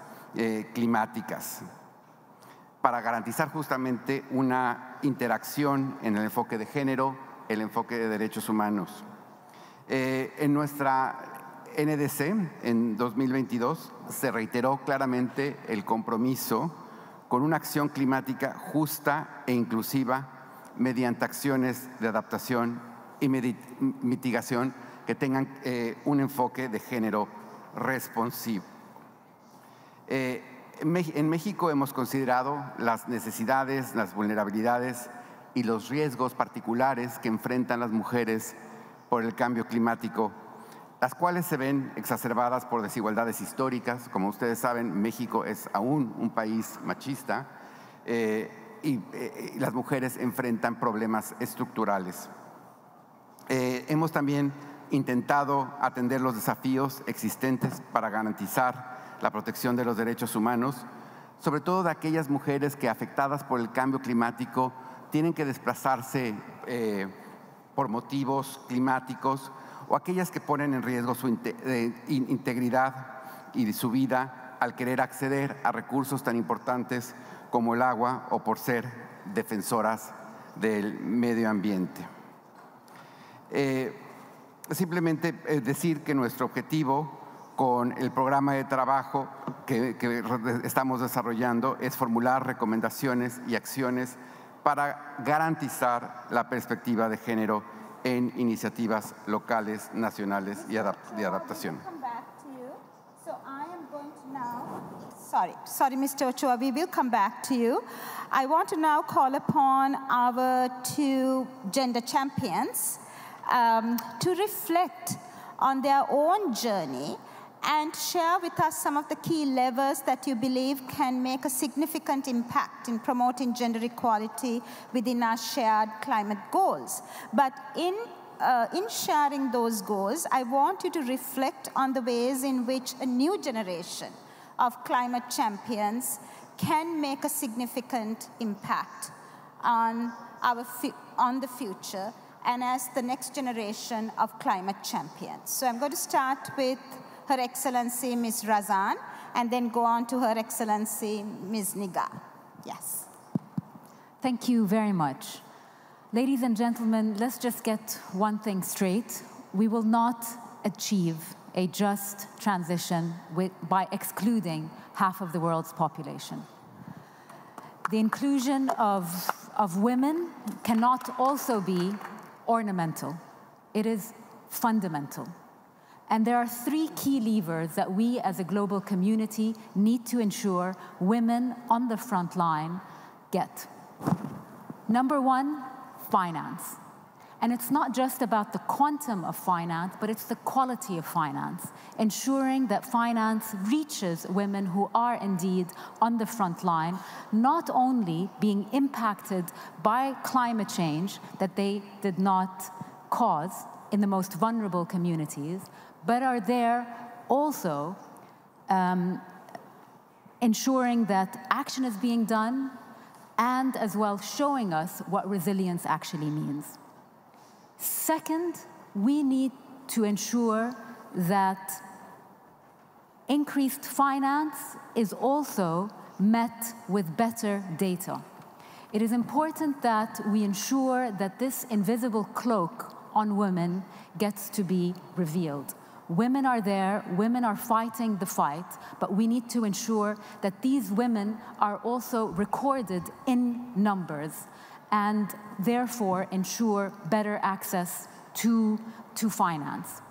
climáticas para garantizar justamente una interacción en el enfoque de género, el enfoque de derechos humanos. En nuestra NDC, en 2022, se reiteró claramente el compromiso con una acción climática justa e inclusiva mediante acciones de adaptación y mitigación que tengan un enfoque de género responsivo. En México hemos considerado las necesidades, las vulnerabilidades y los riesgos particulares que enfrentan las mujeres por el cambio climático, las cuales se ven exacerbadas por desigualdades históricas. Como ustedes saben, México es aún un país machista y las mujeres enfrentan problemas estructurales. Hemos también intentado atender los desafíos existentes para garantizar la protección de los derechos humanos, sobre todo de aquellas mujeres que, afectadas por el cambio climático, tienen que desplazarse por motivos climáticos, o aquellas que ponen en riesgo su integridad y su vida al querer acceder a recursos tan importantes como el agua o por ser defensoras del medio ambiente. Simplemente decir que nuestro objetivo con el programa de trabajo que estamos desarrollando es formular recomendaciones y acciones para garantizar la perspectiva de género en iniciativas locales, nacionales y de adaptación. sorry, Mr. Ochoa, we will come back to you. I want to now call upon our two gender champions to reflect on their own journey and share with us some of the key levers that you believe can make a significant impact in promoting gender equality within our shared climate goals. But in sharing those goals, I want you to reflect on the ways in which a new generation of climate champions can make a significant impact on the future and as the next generation of climate champions. So I'm going to start with Her Excellency Ms. Razan, and then go on to Her Excellency Ms. Nigar. Yes. Thank you very much. Ladies and gentlemen, let's just get one thing straight. We will not achieve a just transition by excluding half of the world's population. The inclusion of women cannot also be ornamental. It is fundamental. And there are three key levers that we as a global community need to ensure women on the front line get. Number one, finance. And it's not just about the quantum of finance, but it's the quality of finance, ensuring that finance reaches women who are indeed on the front line, not only being impacted by climate change that they did not cause in the most vulnerable communities, but are there also ensuring that action is being done and as well showing us what resilience actually means. Second, we need to ensure that increased finance is also met with better data. It is important that we ensure that this invisible cloak on women gets to be revealed. Women are there, women are fighting the fight, but we need to ensure that these women are also recorded in numbers and therefore ensure better access to finance.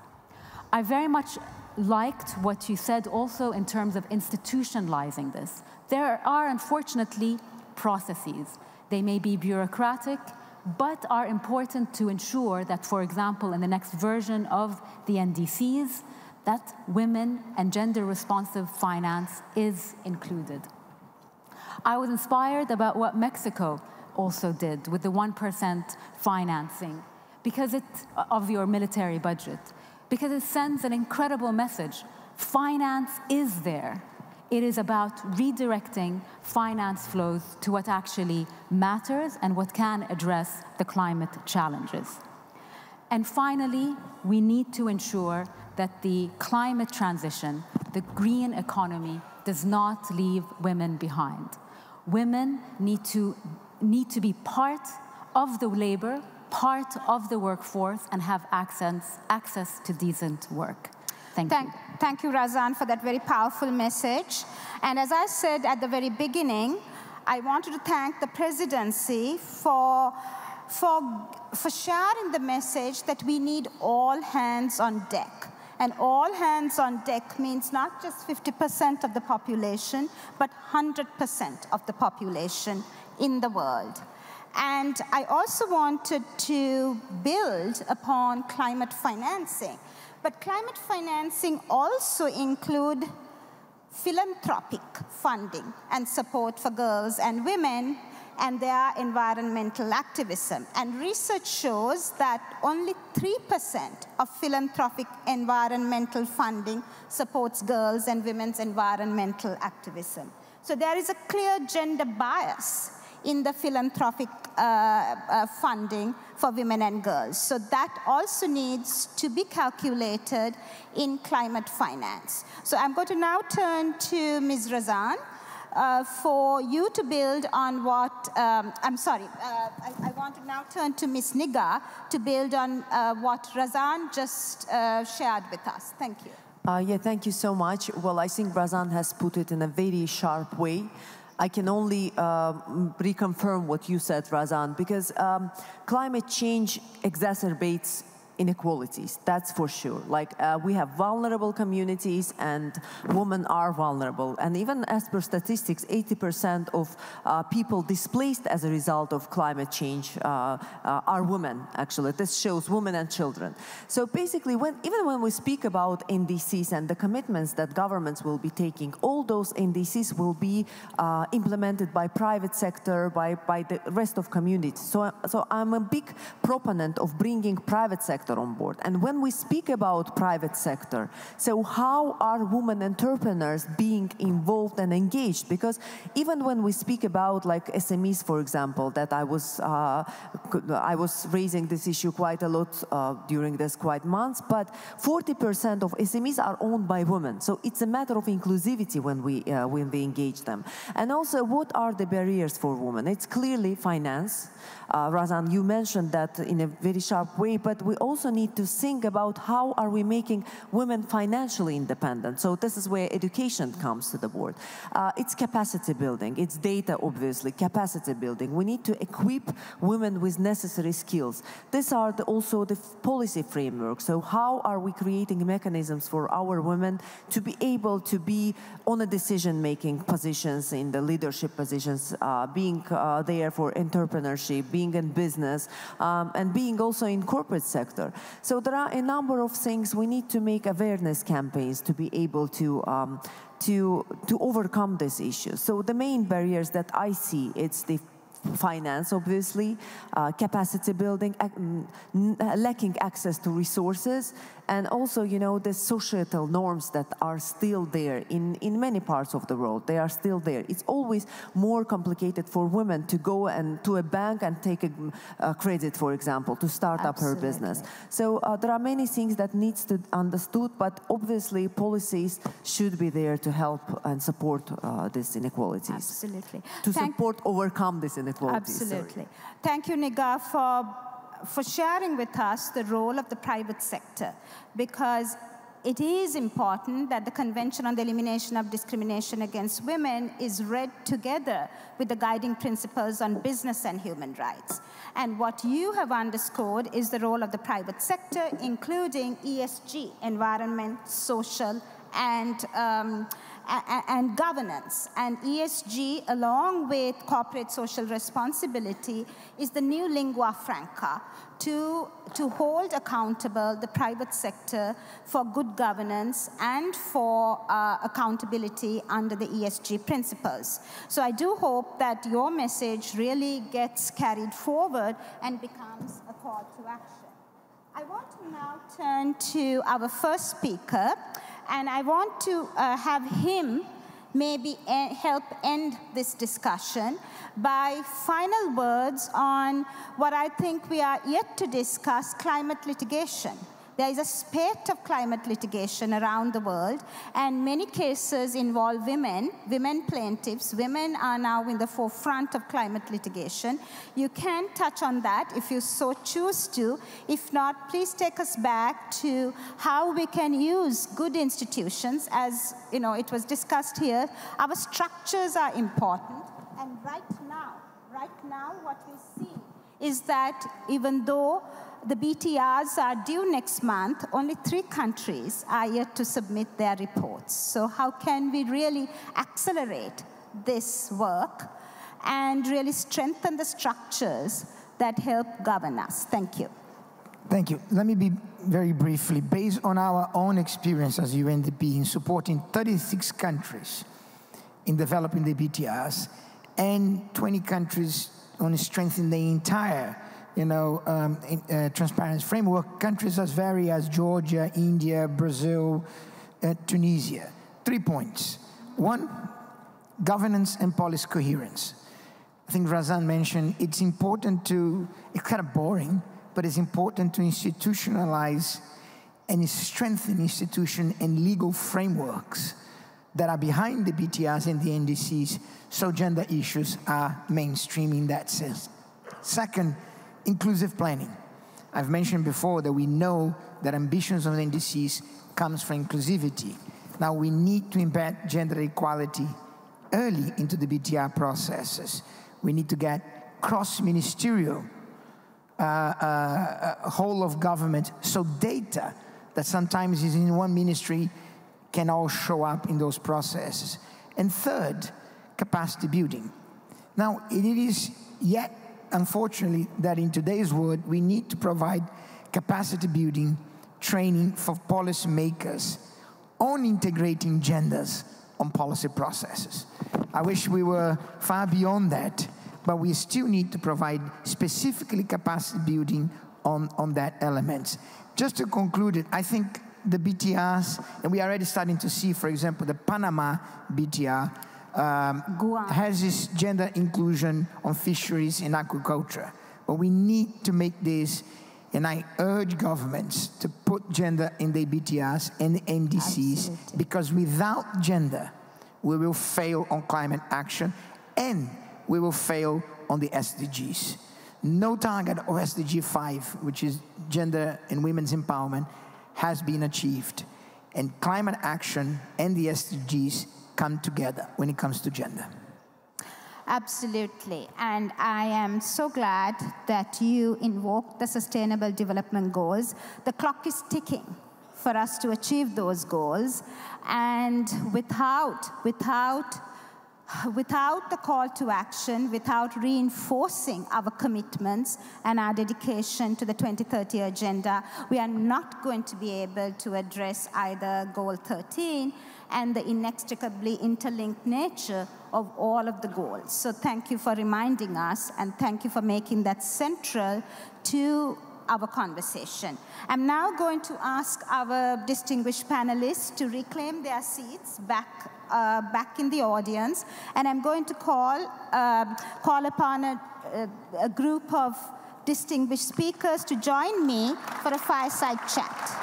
I very much liked what you said also in terms of institutionalizing this. There are unfortunately processes. They may be bureaucratic, but are important to ensure that, for example, in the next version of the NDCs, that women and gender-responsive finance is included. I was inspired about what Mexico also did with the 1% financing of your military budget, because it sends an incredible message. Finance is there. It is about redirecting finance flows to what actually matters and what can address the climate challenges. And finally, we need to ensure that the climate transition, the green economy, does not leave women behind. Women need to be part of the labor, part of the workforce, and have access to decent work. Thank you, Razan, for that very powerful message. And as I said at the very beginning, I wanted to thank the presidency for sharing the message that we need all hands on deck. And all hands on deck means not just 50% of the population, but 100% of the population in the world. And I also wanted to build upon climate financing. But climate financing also includes philanthropic funding and support for girls and women and their environmental activism. And research shows that only 3% of philanthropic environmental funding supports girls and women's environmental activism. So there is a clear gender bias in the philanthropic funding for women and girls. So that also needs to be calculated in climate finance. So I'm going to now turn to Ms. Razan for you to build on what, I want to now turn to Ms. Nigar to build on what Razan just shared with us. Thank you. Thank you so much. Well, I think Razan has put it in a very sharp way. I can only reconfirm what you said, Razan, because climate change exacerbates inequalities, that's for sure. Like we have vulnerable communities and women are vulnerable. And even as per statistics, 80% of people displaced as a result of climate change are women, actually. This shows women and children. So basically, even when we speak about NDCs and the commitments that governments will be taking, all those NDCs will be implemented by private sector, by the rest of communities. So I'm a big proponent of bringing private sector on board. And when we speak about private sector, so how are women entrepreneurs being involved and engaged? Because even when we speak about like SMEs, for example, that I was raising this issue quite a lot during this quite months, but 40% of SMEs are owned by women. So it's a matter of inclusivity when we engage them. And also, what are the barriers for women? It's clearly finance. Razan, you mentioned that in a very sharp way, but we also need to think about how are we making women financially independent. So this is where education comes to the board. It's capacity building, it's data, obviously, capacity building. We need to equip women with necessary skills. These are also the policy framework. So how are we creating mechanisms for our women to be able to be on a decision-making positions, in the leadership positions, being there for entrepreneurship, being in business, and being also in corporate sector. So there are a number of things we need to make awareness campaigns to be able to overcome this issue. So the main barriers that I see, it's the finance, obviously, capacity building, lacking access to resources, and also, you know, the societal norms that are still there in many parts of the world. They are still there. It's always more complicated for women to go to a bank and take a credit, for example, to start up her business. So there are many things that needs to be understood, but obviously policies should be there to help and support these inequalities. Absolutely. To overcome these inequalities. Absolutely. Thank you, Nigar, for sharing with us the role of the private sector, because it is important that the Convention on the Elimination of Discrimination Against Women is read together with the guiding principles on business and human rights. And what you have underscored is the role of the private sector, including ESG, environment, social, and governance. And ESG, along with corporate social responsibility, is the new lingua franca to hold accountable the private sector for good governance and for accountability under the ESG principles. So I do hope that your message really gets carried forward and becomes a call to action. I want to now turn to our first speaker, and I want to have him maybe help end this discussion by final words on what I think we are yet to discuss, climate litigation. There is a spate of climate litigation around the world, and many cases involve women plaintiffs. Women are now in the forefront of climate litigation. You can touch on that if you so choose to. If not, please take us back to how we can use good institutions. As you know, it was discussed here, our structures are important, and right now what we see is that even though the BTRs are due next month, only 3 countries are yet to submit their reports. So how can we really accelerate this work and really strengthen the structures that help govern us? Thank you. Thank you. Let me be very briefly, based on our own experience as UNDP in supporting 36 countries in developing the BTRs and 20 countries on strengthening the entire transparency framework, countries as varied as Georgia, India, Brazil, Tunisia. 3 points. 1, governance and policy coherence. I think Razan mentioned it's important it's kind of boring, but it's important to institutionalize and strengthen institution and legal frameworks that are behind the BTRs and the NDCs, so gender issues are mainstream in that sense. Second, inclusive planning. I've mentioned before that we know that ambitions of the NDCs comes from inclusivity. Now we need to embed gender equality early into the BTR processes. We need to get cross-ministerial whole of government, so data that sometimes is in one ministry can all show up in those processes. And third, capacity building. Now, it is yet, unfortunately, that in today's world, we need to provide capacity building training for policymakers on integrating genders on policy processes. I wish we were far beyond that, but we still need to provide specifically capacity building on that element. Just to conclude it, I think the BTRs, and we are already starting to see, for example, the Panama BTR has this gender inclusion on fisheries and agriculture. But we need to make this, and I urge governments to put gender in the BTRs and the NDCs, absolutely, because without gender, we will fail on climate action and we will fail on the SDGs. No target of SDG 5, which is gender and women's empowerment, has been achieved. And climate action and the SDGs come together when it comes to gender. Absolutely. And I am so glad that you invoked the Sustainable Development Goals. The clock is ticking for us to achieve those goals. And without the call to action, without reinforcing our commitments and our dedication to the 2030 agenda, we are not going to be able to address either Goal 13 and the inextricably interlinked nature of all of the goals. So thank you for reminding us, and thank you for making that central to our conversation. I'm now going to ask our distinguished panelists to reclaim their seats back in the audience, and I'm going to call upon a group of distinguished speakers to join me for a fireside chat.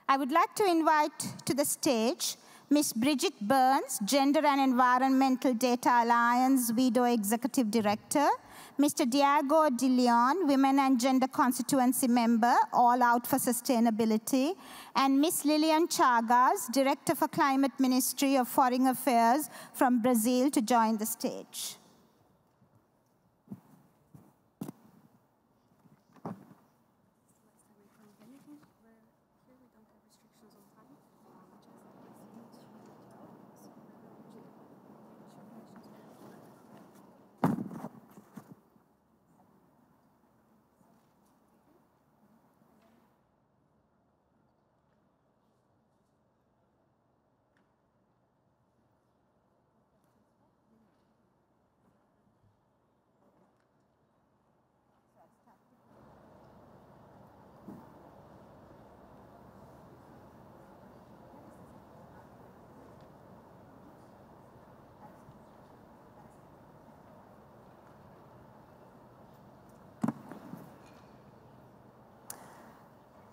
I would like to invite to the stage Ms. Bridget Burns, Gender and Environmental Data Alliance WIDO Executive Director, Mr. Diego De Leon, Women and Gender Constituency Member, All Out for Sustainability, and Ms. Lilian Chagas, Director for Climate Ministry of Foreign Affairs from Brazil, to join the stage.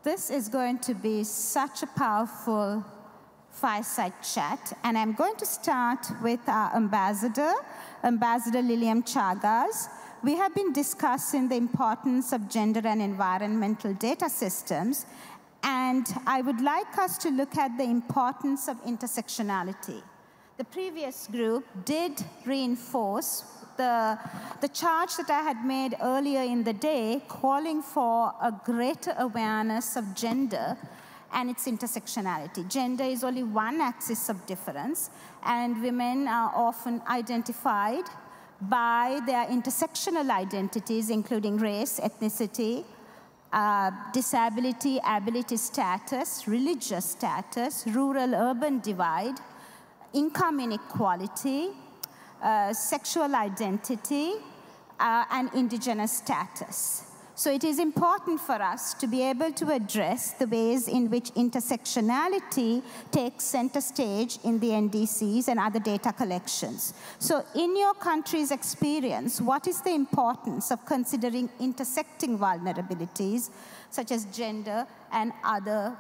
This is going to be such a powerful fireside chat, and I'm going to start with our ambassador, Ambassador Lilian Chagas. We have been discussing the importance of gender and environmental data systems, and I would like us to look at the importance of intersectionality. The previous group did reinforce the charge that I had made earlier in the day, calling for a greater awareness of gender and its intersectionality. Gender is only one axis of difference, and women are often identified by their intersectional identities, including race, ethnicity, disability, ability status, religious status, rural-urban divide, income inequality, sexual identity, and indigenous status. So it is important for us to be able to address the ways in which intersectionality takes center stage in the NDCs and other data collections. So in your country's experience, what is the importance of considering intersecting vulnerabilities, such as gender and other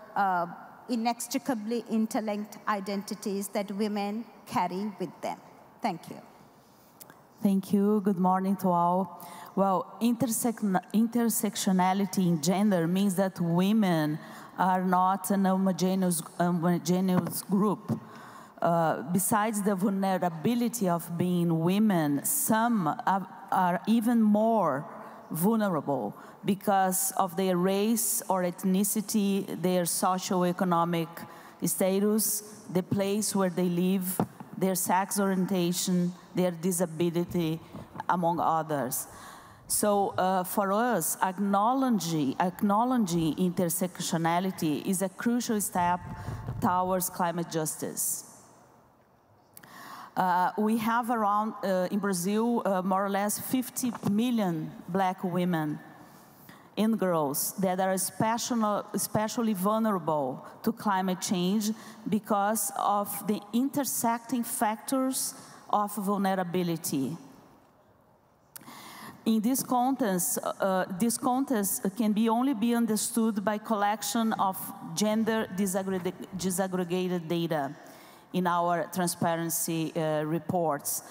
inextricably interlinked identities that women carry with them? Thank you. Thank you. Good morning to all. Well, intersectionality in gender means that women are not an homogeneous group. Besides the vulnerability of being women, some are even more vulnerable because of their race or ethnicity, their socioeconomic status, the place where they live, their sex orientation, their disability, among others. So for us, acknowledging intersectionality is a crucial step towards climate justice. We have around, in Brazil, more or less 50 million Black women and girls that are especially vulnerable to climate change because of the intersecting factors of vulnerability. In this context can only be understood by collection of gender disaggregated data in our transparency reports.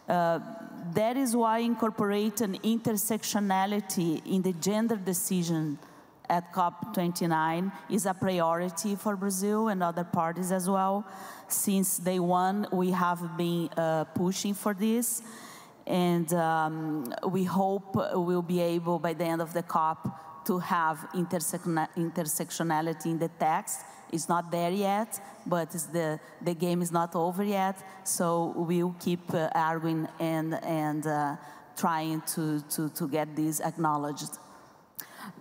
That is why incorporating intersectionality in the gender decision at COP29 is a priority for Brazil and other parties as well. Since day one, we have been pushing for this, and we hope we'll be able, by the end of the COP, to have intersectionality in the text. It's not there yet, but the game is not over yet, so we'll keep arguing and trying to get this acknowledged.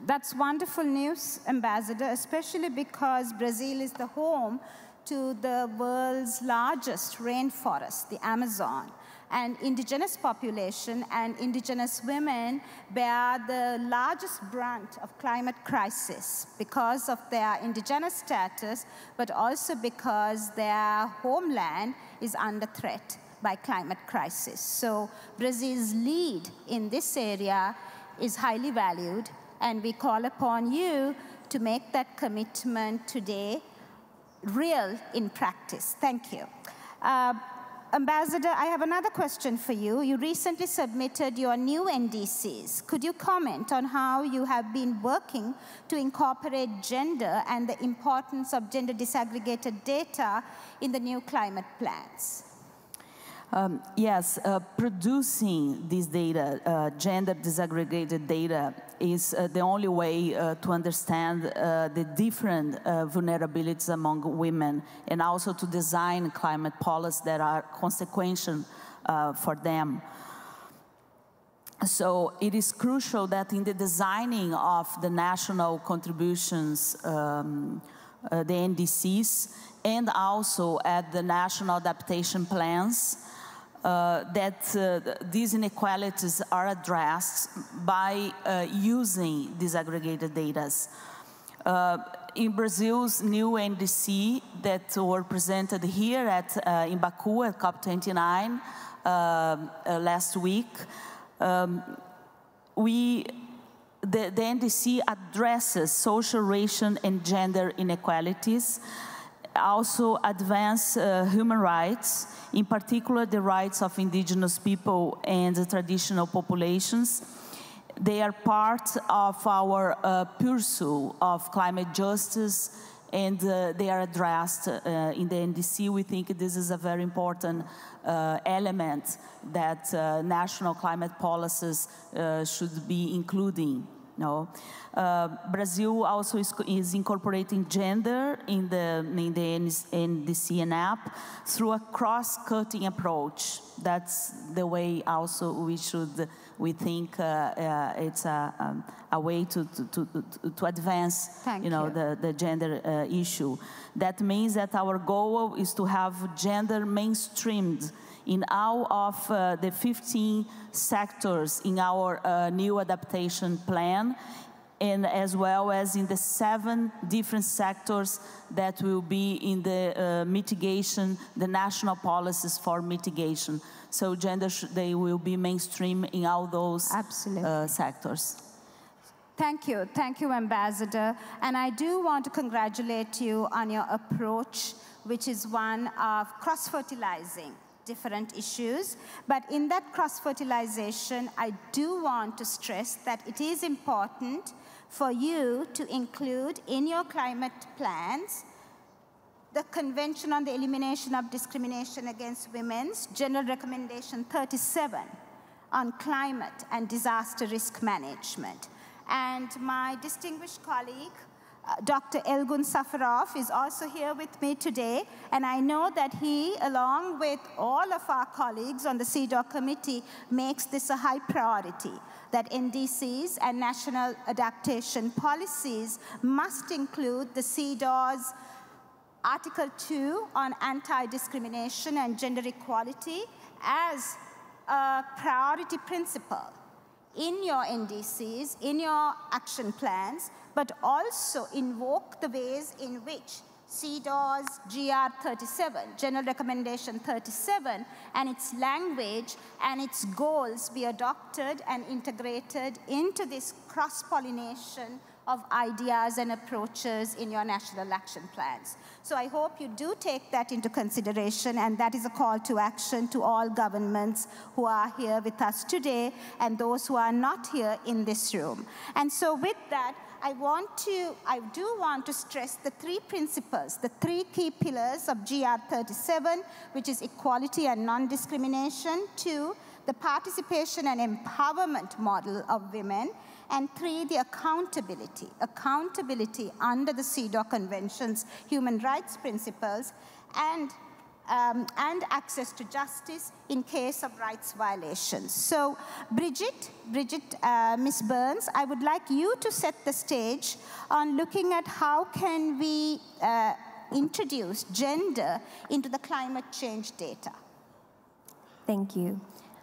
That's wonderful news, Ambassador, especially because Brazil is the home to the world's largest rainforest, the Amazon. And indigenous population and indigenous women bear the largest brunt of climate crisis because of their indigenous status, but also because their homeland is under threat by climate crisis. So Brazil's lead in this area is highly valued, and we call upon you to make that commitment today real in practice. Thank you. Ambassador, I have another question for you. You recently submitted your new NDCs. Could you comment on how you have been working to incorporate gender and the importance of gender disaggregated data in the new climate plans? Yes, producing this data, gender disaggregated data, is the only way to understand the different vulnerabilities among women, and also to design climate policies that are consequential for them. So it is crucial that in the designing of the national contributions, the NDCs, and also at the national adaptation plans, that these inequalities are addressed by using disaggregated data. In Brazil's new NDC that were presented here in Baku at COP29 last week, the NDC addresses social, racial, and gender inequalities, also advance human rights, in particular the rights of indigenous people and the traditional populations. They are part of our pursuit of climate justice, and they are addressed in the NDC. We think this is a very important element that national climate policies should be including. No. Brazil also is incorporating gender in the NDC and app through a cross-cutting approach. That's the way also we think it's a way to advance the gender issue. That means that our goal is to have gender mainstreamed in all of the 15 sectors in our new adaptation plan, and as well as in the 7 different sectors that will be in the mitigation, the national policies for mitigation. So gender, they will be mainstream in all those sectors. Thank you, Ambassador. And I do want to congratulate you on your approach, which is one of cross-fertilizing different issues. But in that cross-fertilization, I do want to stress that it is important for you to include in your climate plans the Convention on the Elimination of Discrimination Against Women's General Recommendation 37 on climate and disaster risk management. And my distinguished colleague, Dr. Elgun Safarov, is also here with me today, and I know that he, along with all of our colleagues on the CEDAW committee, makes this a high priority, that NDCs and national adaptation policies must include the CEDAW's Article 2 on anti-discrimination and gender equality as a priority principle in your NDCs, in your action plans, but also invoke the ways in which CEDAW's GR 37, General Recommendation 37, and its language and its goals be adopted and integrated into this cross-pollination of ideas and approaches in your national action plans. So I hope you do take that into consideration, and that is a call to action to all governments who are here with us today and those who are not here in this room. And so with that, I do want to stress the three principles, the three key pillars of GR 37, which is equality and non-discrimination. 2, the participation and empowerment model of women. And 3, the accountability under the CEDAW Convention's human rights principles, and access to justice in case of rights violations. So Bridget, Ms. Burns, I would like you to set the stage on looking at how can we introduce gender into the climate change data. Thank you.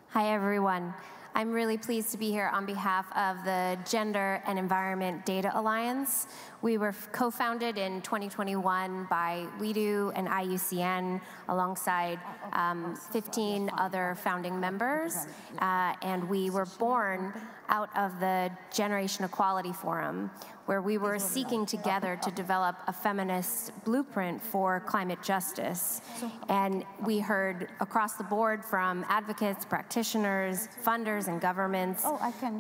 Hi, everyone. I'm really pleased to be here on behalf of the Gender and Environment Data Alliance. We were co-founded in 2021 by WEDO and IUCN alongside 15 other founding members. And we were born out of the Generation Equality Forum, where we were seeking together to develop a feminist blueprint for climate justice. And we heard across the board from advocates, practitioners, funders, and governments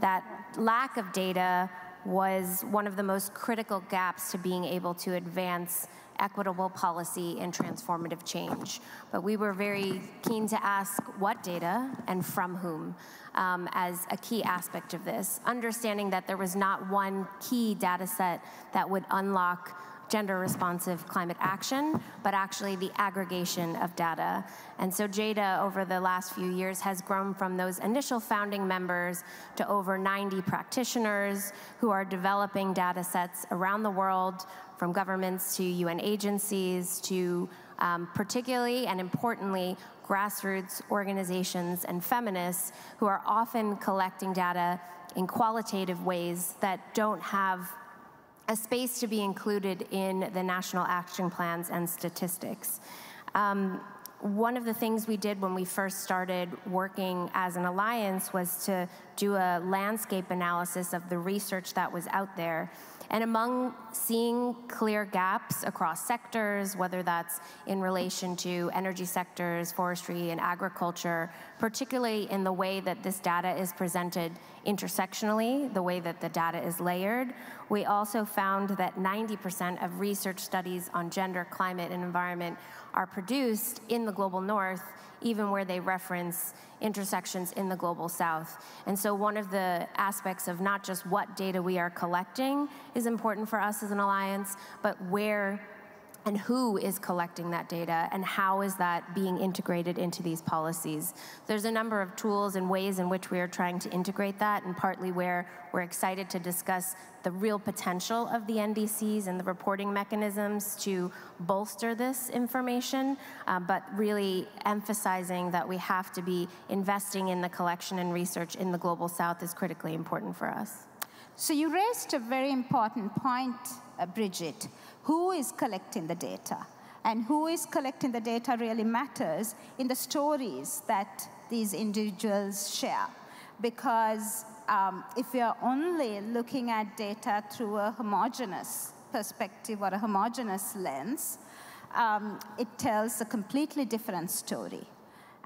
that lack of data was one of the most critical gaps to being able to advance equitable policy and transformative change. But we were very keen to ask what data and from whom as a key aspect of this, understanding that there was not one key data set that would unlock gender-responsive climate action, but actually the aggregation of data. And so JADA, over the last few years, has grown from those initial founding members to over 90 practitioners who are developing data sets around the world, from governments to UN agencies to particularly and importantly, grassroots organizations and feminists who are often collecting data in qualitative ways that don't have a space to be included in the national action plans and statistics. One of the things we did when we first started working as an alliance was to do a landscape analysis of the research that was out there. And among seeing clear gaps across sectors, whether that's in relation to energy sectors, forestry, and agriculture, particularly in the way that this data is presented intersectionally, the way that the data is layered, we also found that 90% of research studies on gender, climate, and environment are produced in the global north, even where they reference intersections in the global south. And so one of the aspects of not just what data we are collecting is important for us as an alliance, but where and who is collecting that data and how is that being integrated into these policies. There's a number of tools and ways in which we are trying to integrate that, and partly where we're excited to discuss the real potential of the NDCs and the reporting mechanisms to bolster this information, but really emphasizing that we have to be investing in the collection and research in the global south is critically important for us. So you raised a very important point, Bridget. Who is collecting the data? And who is collecting the data really matters in the stories that these individuals share. Because if we are only looking at data through a homogeneous perspective or a homogeneous lens, it tells a completely different story.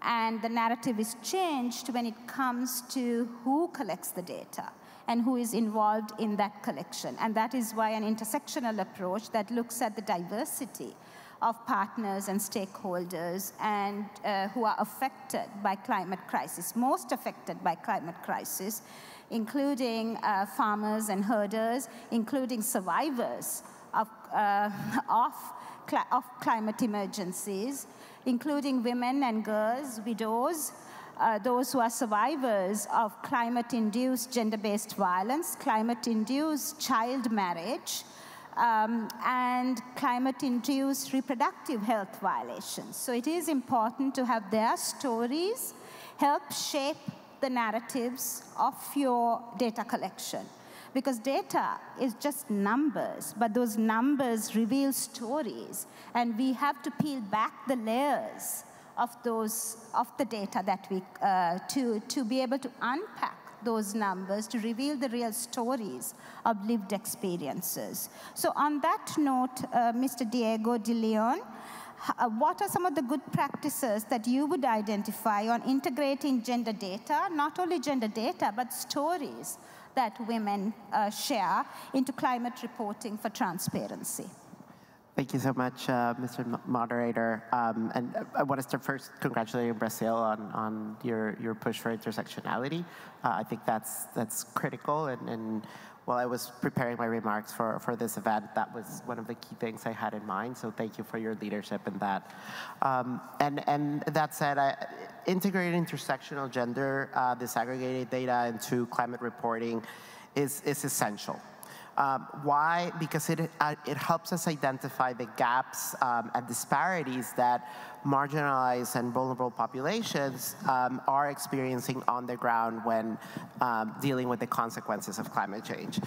And the narrative is changed when it comes to who collects the data and who is involved in that collection. And that is why an intersectional approach that looks at the diversity of partners and stakeholders and who are affected by climate crisis, most affected by climate crisis, including farmers and herders, including survivors of climate emergencies, including women and girls, widows, those who are survivors of climate-induced gender-based violence, climate-induced child marriage, and climate-induced reproductive health violations. So it is important to have their stories help shape the narratives of your data collection. Because data is just numbers, but those numbers reveal stories, and we have to peel back the layers of the data that we to be able to unpack those numbers to reveal the real stories of lived experiences. So on that note, Mr. Diego de Leon, what are some of the good practices that you would identify on integrating gender data, not only gender data, but stories that women share into climate reporting for transparency? Thank you so much, Mr. Moderator. And I want to start first congratulating Brazil on your push for intersectionality. I think that's critical. And while I was preparing my remarks for this event, that was one of the key things I had in mind. So thank you for your leadership in that. And that said, integrating intersectional gender disaggregated data into climate reporting is essential. Why? Because it helps us identify the gaps and disparities that marginalized and vulnerable populations are experiencing on the ground when dealing with the consequences of climate change.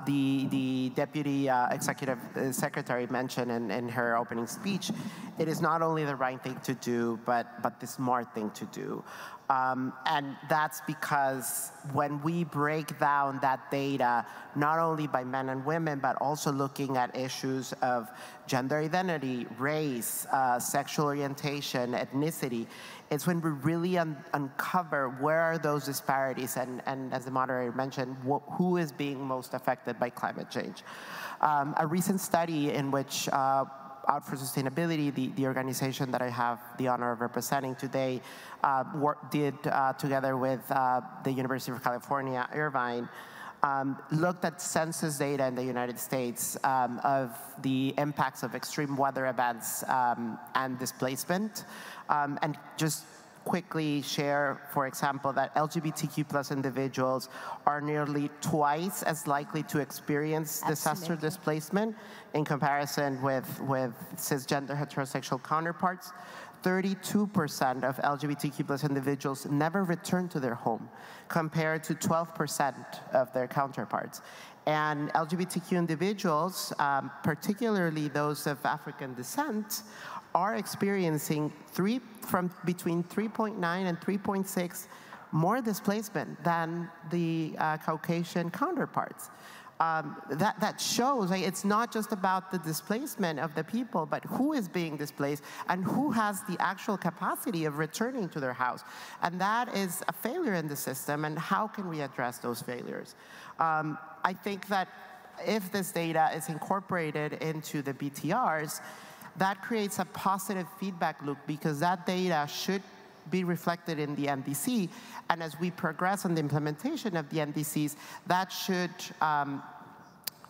The Deputy Executive Secretary mentioned in her opening speech, it is not only the right thing to do, but the smart thing to do. And that's because when we break down that data, not only by men and women, but also looking at issues of gender identity, race, sexual orientation, ethnicity, it's when we really uncover where are those disparities and as the moderator mentioned, who is being most affected by climate change. A recent study in which Out for Sustainability, the organization that I have the honor of representing today, did together with the University of California, Irvine, looked at census data in the United States of the impacts of extreme weather events and displacement. And just quickly share, for example, that LGBTQ plus individuals are nearly twice as likely to experience disaster displacement in comparison with cisgender heterosexual counterparts. 32% of LGBTQ plus individuals never return to their home, compared to 12% of their counterparts. And LGBTQ individuals, particularly those of African descent, are experiencing between 3.9 and 3.6 more displacement than the Caucasian counterparts. That shows it's not just about the displacement of the people, but who is being displaced and who has the actual capacity of returning to their house. And that is a failure in the system, and how can we address those failures? I think that if this data is incorporated into the BTRs, that creates a positive feedback loop, because that data should be reflected in the NDC. And as we progress on the implementation of the NDCs, that should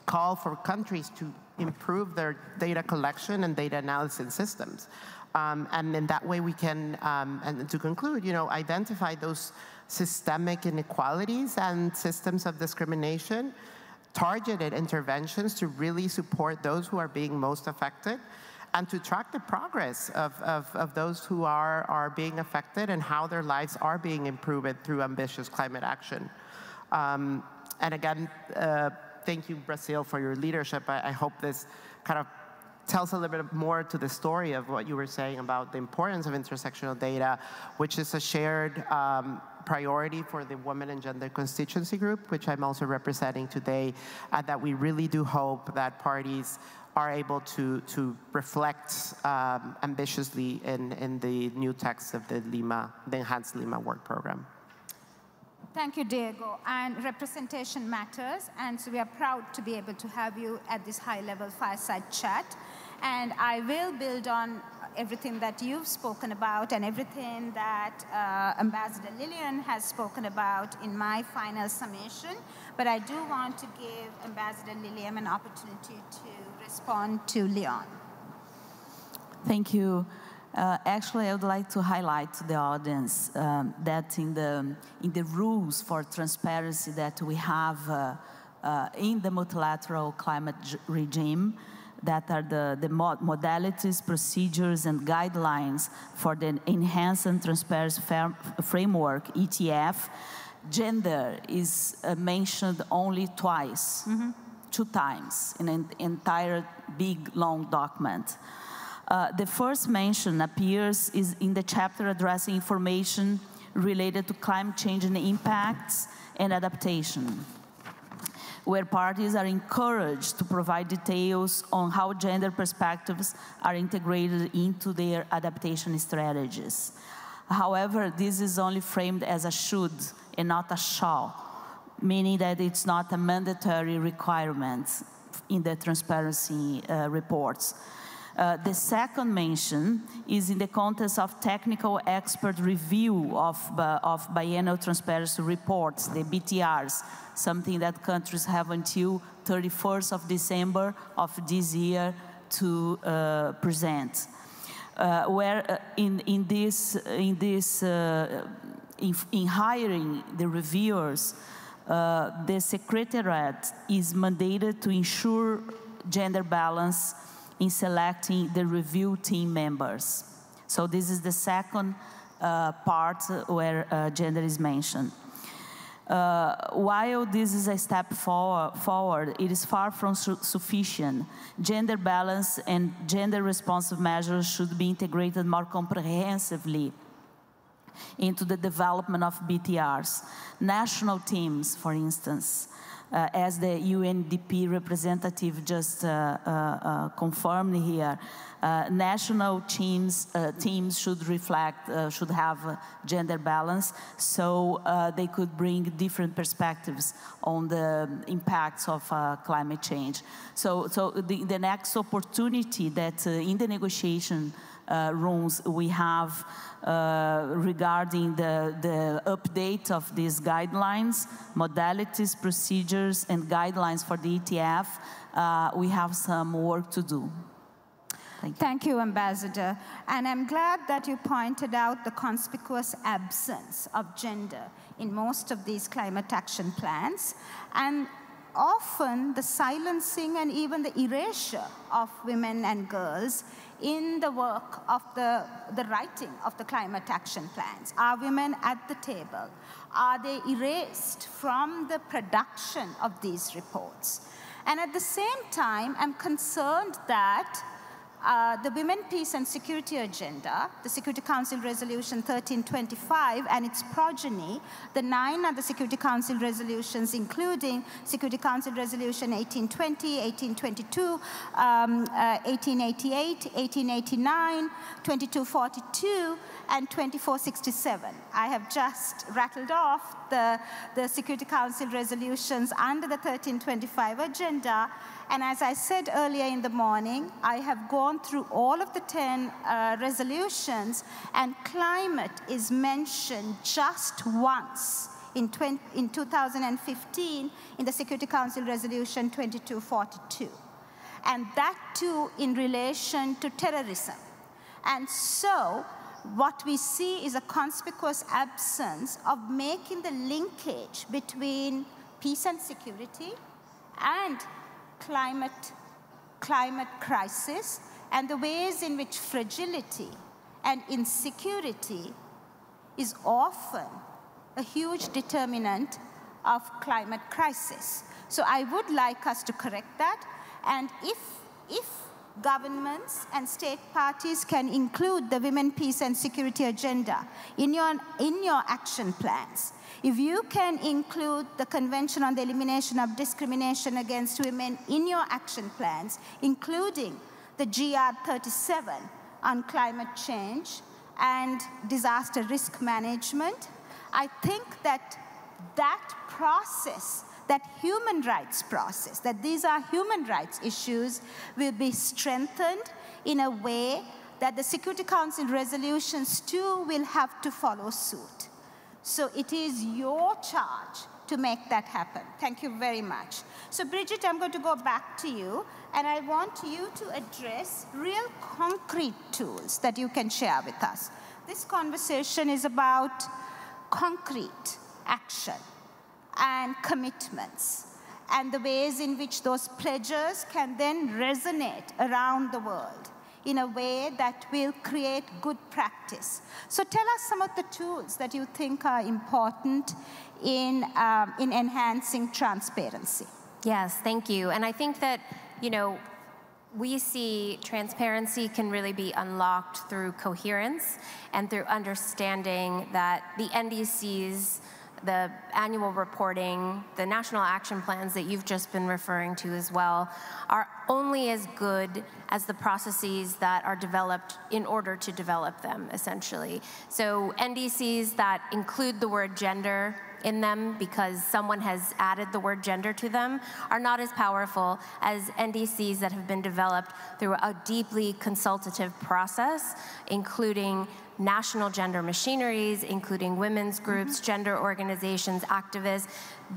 call for countries to improve their data collection and data analysis systems. And in that way we can, and to conclude, identify those systemic inequalities and systems of discrimination, targeted interventions to really support those who are being most affected, and to track the progress of those who are being affected and how their lives are being improved through ambitious climate action. And again, thank you, Brazil, for your leadership. I hope this kind of tells a little bit more to the story of what you were saying about the importance of intersectional data, which is a shared priority for the Women and Gender Constituency Group, which I'm also representing today, and that we really do hope that parties are able to reflect ambitiously in the new text of the Enhanced Lima Work Program. Thank you, Diego. And representation matters, and so we are proud to be able to have you at this high-level fireside chat. And I will build on everything that you've spoken about and everything that Ambassador Lillian has spoken about in my final summation. But I do want to give Ambassador Lillian an opportunity to respond to Leon. Thank you. Actually, I would like to highlight to the audience that in the rules for transparency that we have in the multilateral climate regime, that are the modalities, procedures, and guidelines for the Enhanced and Transparency Framework, ETF, gender is mentioned only twice, 2 times in an entire big, long document. The first mention appears in the chapter addressing information related to climate change and impacts and adaptation, where parties are encouraged to provide details on how gender perspectives are integrated into their adaptation strategies. However, this is only framed as a should and not a shall, meaning that it's not a mandatory requirement in the transparency reports. The second mention is in the context of technical expert review of biennial transparency reports, the BTRs, something that countries have until 31st of December of this year to present. Where in hiring the reviewers, the Secretariat is mandated to ensure gender balance in selecting the review team members. So this is the second part where gender is mentioned. While this is a step forward, it is far from sufficient. Gender balance and gender-responsive measures should be integrated more comprehensively into the development of BTRs. National teams, for instance, as the UNDP representative just confirmed here, national teams should reflect, should have gender balance, so they could bring different perspectives on the impacts of climate change. So the next opportunity that in the negotiation rooms we have regarding the update of these guidelines, modalities, procedures, and guidelines for the ETF, we have some work to do. Thank you, Ambassador. And I'm glad that you pointed out the conspicuous absence of gender in most of these climate action plans, and often the silencing and even the erasure of women and girls in the work of the writing of the climate action plans. Are women at the table? Are they erased from the production of these reports? And at the same time, I'm concerned that the Women, Peace and Security Agenda, the Security Council Resolution 1325 and its progeny, the 9 other Security Council resolutions, including Security Council Resolution 1820, 1822, 1888, 1889, 2242, and 2467. I have just rattled off the Security Council resolutions under the 1325 agenda. And as I said earlier in the morning, I have gone through all of the 10 resolutions, and climate is mentioned just once in 2015 in the Security Council Resolution 2242. And that too in relation to terrorism. And so what we see is a conspicuous absence of making the linkage between peace and security and climate crisis, and the ways in which fragility and insecurity is often a huge determinant of climate crisis. So I would like us to correct that, and if governments and state parties can include the Women, Peace and Security agenda in your action plans. If you can include the Convention on the Elimination of Discrimination Against Women in your action plans, including the GR 37 on climate change and disaster risk management, I think that process, that human rights process, that these are human rights issues, will be strengthened in a way that the Security Council resolutions too will have to follow suit. So it is your charge to make that happen. Thank you very much. So Bridget, I'm going to go back to you, and I want you to address real concrete tools that you can share with us. This conversation is about concrete action and commitments, and the ways in which those pledges can then resonate around the world in a way that will create good practice. So tell us some of the tools that you think are important in enhancing transparency. Yes, thank you. And I think that, we see transparency can really be unlocked through coherence and through understanding that the NDCs, the annual reporting, the national action plans that you've just been referring to as well, are only as good as the processes that are developed in order to develop them, essentially. So NDCs that include the word gender in them because someone has added the word gender to them are not as powerful as NDCs that have been developed through a deeply consultative process, including national gender machineries, including women's groups, gender organizations, activists.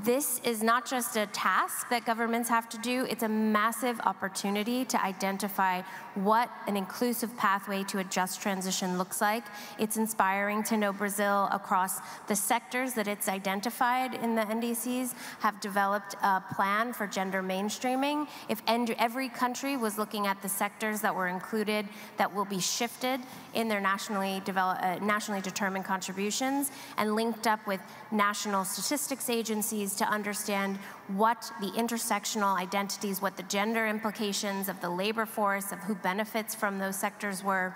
This is not just a task that governments have to do, it's a massive opportunity to identify what an inclusive pathway to a just transition looks like. It's inspiring to know Brazil, across the sectors that it's identified in the NDCs, have developed a plan for gender mainstreaming. If every country was looking at the sectors that were included that will be shifted in their nationally determined contributions and linked up with national statistics agencies to understand what the intersectional identities, what the gender implications of the labor force, of who benefits from those sectors were,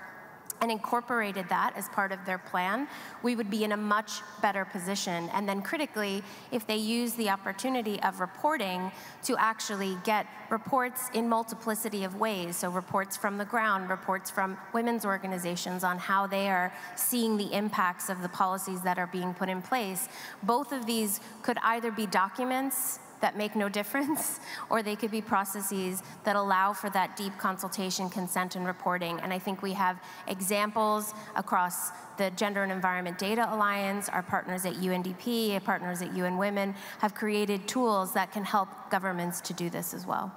and incorporated that as part of their plan, we would be in a much better position. And then critically, if they use the opportunity of reporting to actually get reports in multiplicity of ways, so reports from the ground, reports from women's organizations on how they are seeing the impacts of the policies that are being put in place, both of these could either be documents that make no difference, or they could be processes that allow for that deep consultation, consent, and reporting. And I think we have examples across the Gender and Environment Data Alliance, our partners at UNDP, our partners at UN Women, have created tools that can help governments to do this as well.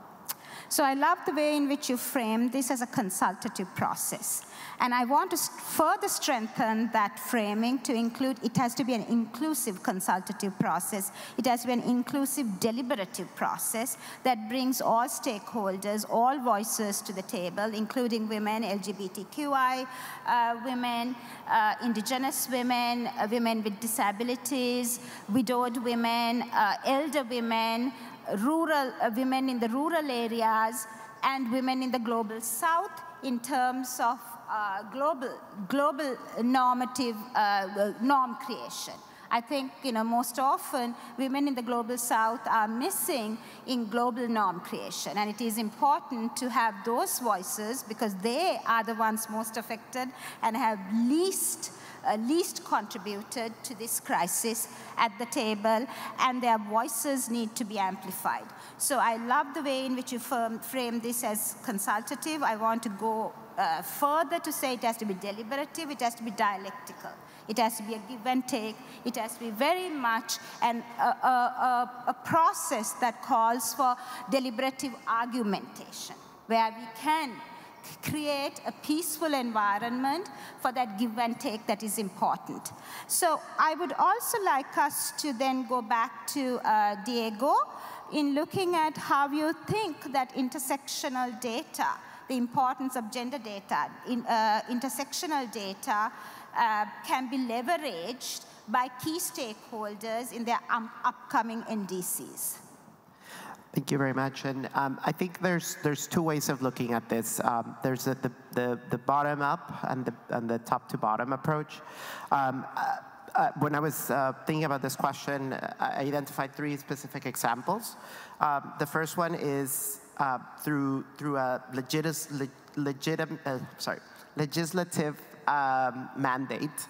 So I love the way in which you frame this as a consultative process. And I want to further strengthen that framing to include it has to be an inclusive consultative process. It has to be an inclusive deliberative process that brings all stakeholders, all voices to the table, including women, LGBTQI women, indigenous women, women with disabilities, widowed women, elder women, rural women in the rural areas, and women in the global south in terms of global normative norm creation. I think, most often women in the global south are missing in global norm creation, and it is important to have those voices because they are the ones most affected and have least contributed to this crisis at the table, and their voices need to be amplified. So I love the way in which you frame this as consultative. I want to go further to say it has to be deliberative, it has to be dialectical. It has to be a give and take. It has to be very much a process that calls for deliberative argumentation, where we can create a peaceful environment for that give and take that is important. So I would also like us to then go back to Diego in looking at how you think that intersectional data, the importance of gender data, intersectional data can be leveraged by key stakeholders in their upcoming NDCs. Thank you very much. And I think there's two ways of looking at this. There's the bottom up and the top to bottom approach. When I was thinking about this question, I identified three specific examples. The first one is through a legislative mandate.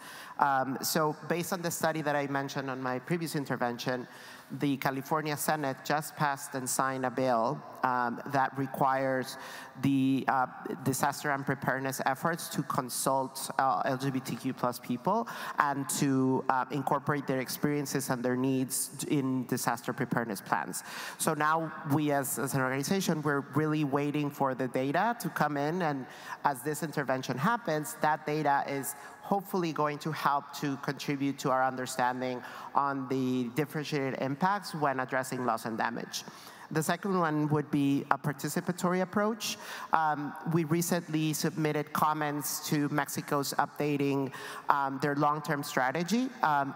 So based on the study that I mentioned on my previous intervention, the California Senate just passed and signed a bill that requires the disaster and preparedness efforts to consult LGBTQ plus people and to incorporate their experiences and their needs in disaster preparedness plans. So now we as an organization, we're really waiting for the data to come in, and as this intervention happens, that data is hopefully going to help to contribute to our understanding on the differentiated impacts when addressing loss and damage. The second one would be a participatory approach. We recently submitted comments to Mexico's updating their long-term strategy.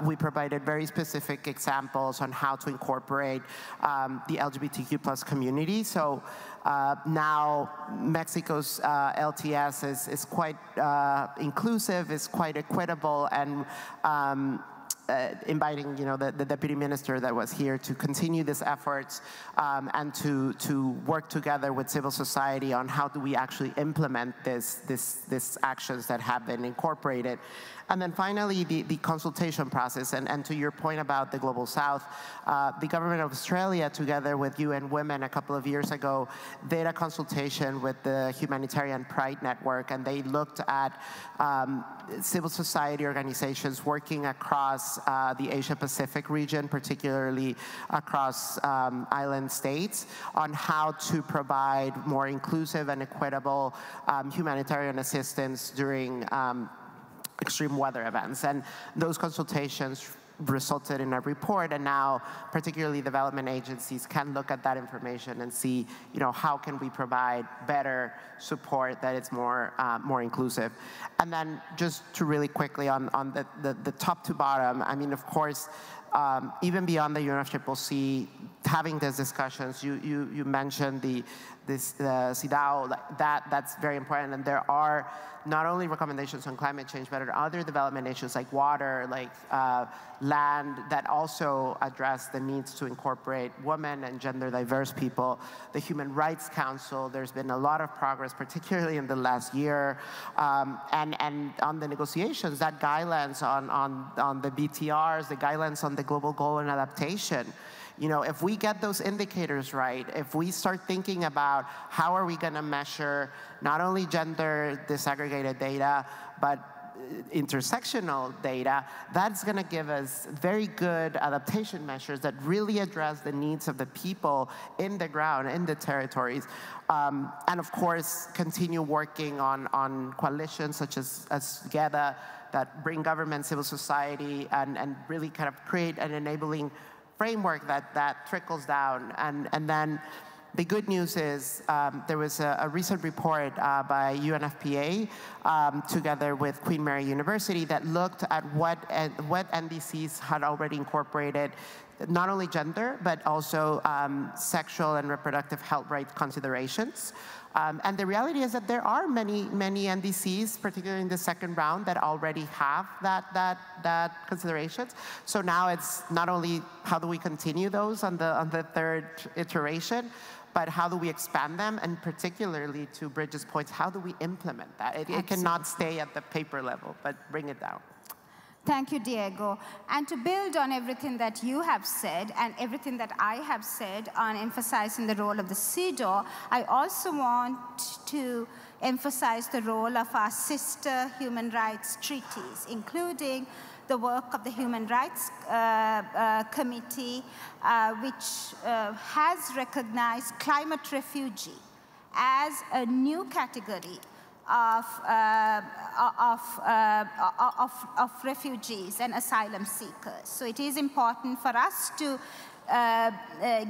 We provided very specific examples on how to incorporate the LGBTQ plus community. So now Mexico's LTS is quite inclusive, is quite equitable, and inviting the deputy minister that was here to continue these efforts and to work together with civil society on how do we actually implement this actions that have been incorporated. And then finally, the consultation process. And to your point about the Global South, the government of Australia, together with UN Women a couple of years ago, did a consultation with the Humanitarian Pride Network, and they looked at civil society organizations working across the Asia-Pacific region, particularly across island states, on how to provide more inclusive and equitable humanitarian assistance during extreme weather events. And those consultations resulted in a report, and now particularly development agencies can look at that information and see, how can we provide better support that is more inclusive. And then just to really quickly on the top to bottom, I mean, of course, even beyond the UNFCCC, having these discussions, you mentioned this CIDAO, that's very important, and there are not only recommendations on climate change, but other development issues like water, like land, that also address the needs to incorporate women and gender diverse people. The Human Rights Council, there's been a lot of progress, particularly in the last year, and on the negotiations, that guidelines on the BTRs, the guidelines on the global goal and adaptation. If we get those indicators right, if we start thinking about how are we going to measure not only gender disaggregated data, but intersectional data, that's going to give us very good adaptation measures that really address the needs of the people in the ground, in the territories. And of course, continue working on coalitions such as GEDA that bring government, civil society, and really kind of create an enabling framework that trickles down. And then the good news is there was a recent report by UNFPA together with Queen Mary University that looked at what NDCs had already incorporated not only gender, but also sexual and reproductive health rights considerations. And the reality is that there are many NDCs, particularly in the second round, that already have that considerations. So now it's not only how do we continue those on the third iteration, but how do we expand them, and particularly to Bridget's points, how do we implement that? It cannot stay at the paper level, but bring it down. Thank you, Diego. And to build on everything that you have said and everything that I have said on emphasizing the role of the CEDAW, I also want to emphasize the role of our sister human rights treaties, including the work of the Human Rights Committee, which has recognized climate refugee as a new category of refugees and asylum seekers. So it is important for us to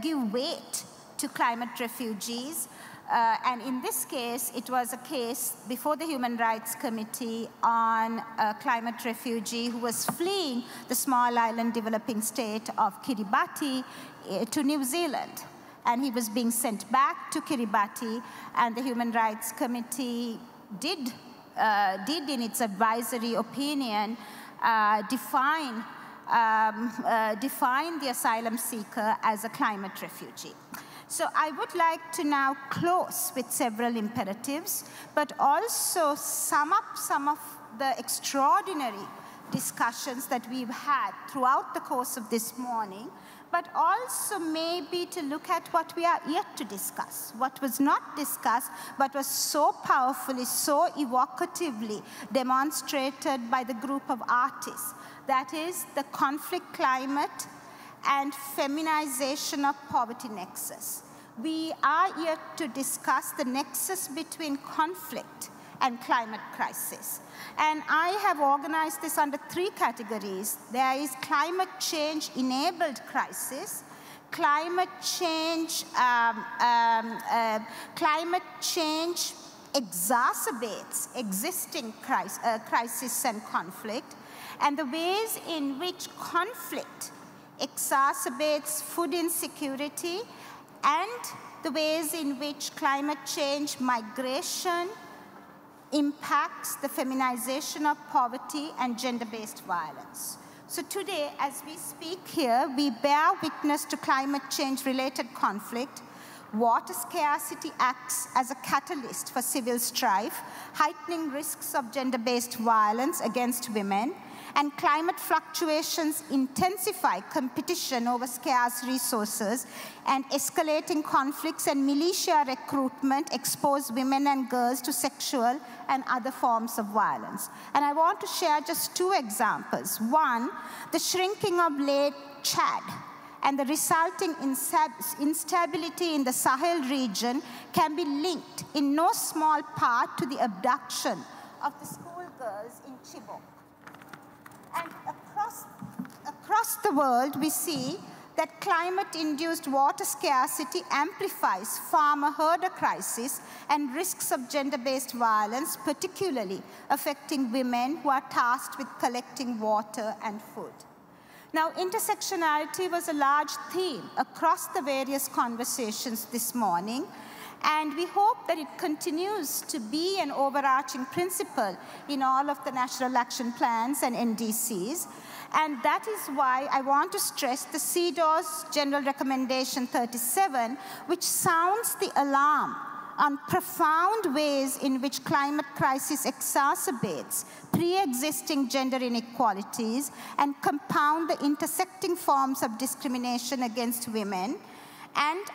give weight to climate refugees. And in this case, it was a case before the Human Rights Committee on a climate refugee who was fleeing the small island developing state of Kiribati to New Zealand. and he was being sent back to Kiribati, and the Human Rights Committee did in its advisory opinion define the asylum seeker as a climate refugee. So I would like to now close with several imperatives, but also sum up some of the extraordinary discussions that we've had throughout the course of this morning, but also maybe to look at what we are yet to discuss, what was not discussed, but was so powerfully, so evocatively demonstrated by the group of artists. That is the conflict climate and feminization of poverty nexus. We are yet to discuss the nexus between conflict and climate crisis. And I have organized this under 3 categories. There is climate change-enabled crisis, climate change exacerbates existing crisis and conflict, and the ways in which conflict exacerbates food insecurity, and the ways in which climate change migration impacts the feminization of poverty and gender-based violence. So today, as we speak here, we bear witness to climate change-related conflict. Water scarcity acts as a catalyst for civil strife, heightening risks of gender-based violence against women, and climate fluctuations intensify competition over scarce resources, and escalating conflicts and militia recruitment expose women and girls to sexual and other forms of violence. And I want to share just 2 examples. One, the shrinking of Lake Chad and the resulting instability in the Sahel region can be linked in no small part to the abduction of the schoolgirls in Chibok. And across the world, we see that climate-induced water scarcity amplifies farmer-herder crisis and risks of gender-based violence, particularly affecting women who are tasked with collecting water and food. Now, intersectionality was a large theme across the various conversations this morning, and we hope that it continues to be an overarching principle in all of the national action plans and NDCs. And that is why I want to stress the CEDAW's General Recommendation 37, which sounds the alarm on profound ways in which climate crisis exacerbates pre-existing gender inequalities and compound the intersecting forms of discrimination against women, and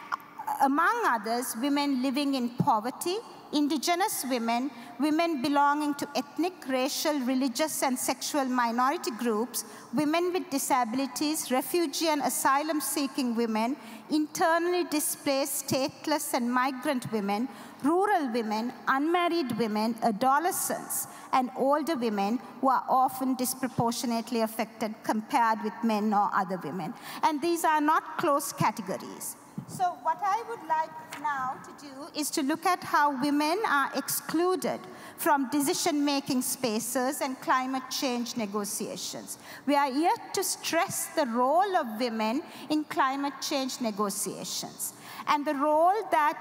among others, women living in poverty, indigenous women, women belonging to ethnic, racial, religious, and sexual minority groups, women with disabilities, refugee and asylum-seeking women, internally displaced, stateless, and migrant women, rural women, unmarried women, adolescents, and older women who are often disproportionately affected compared with men or other women. And these are not closed categories. So what I would like now to do is to look at how women are excluded from decision-making spaces and climate change negotiations. We are yet to stress the role of women in climate change negotiations and the role that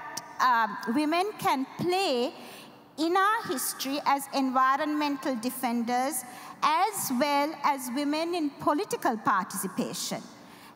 women can play in our history as environmental defenders, as well as women in political participation.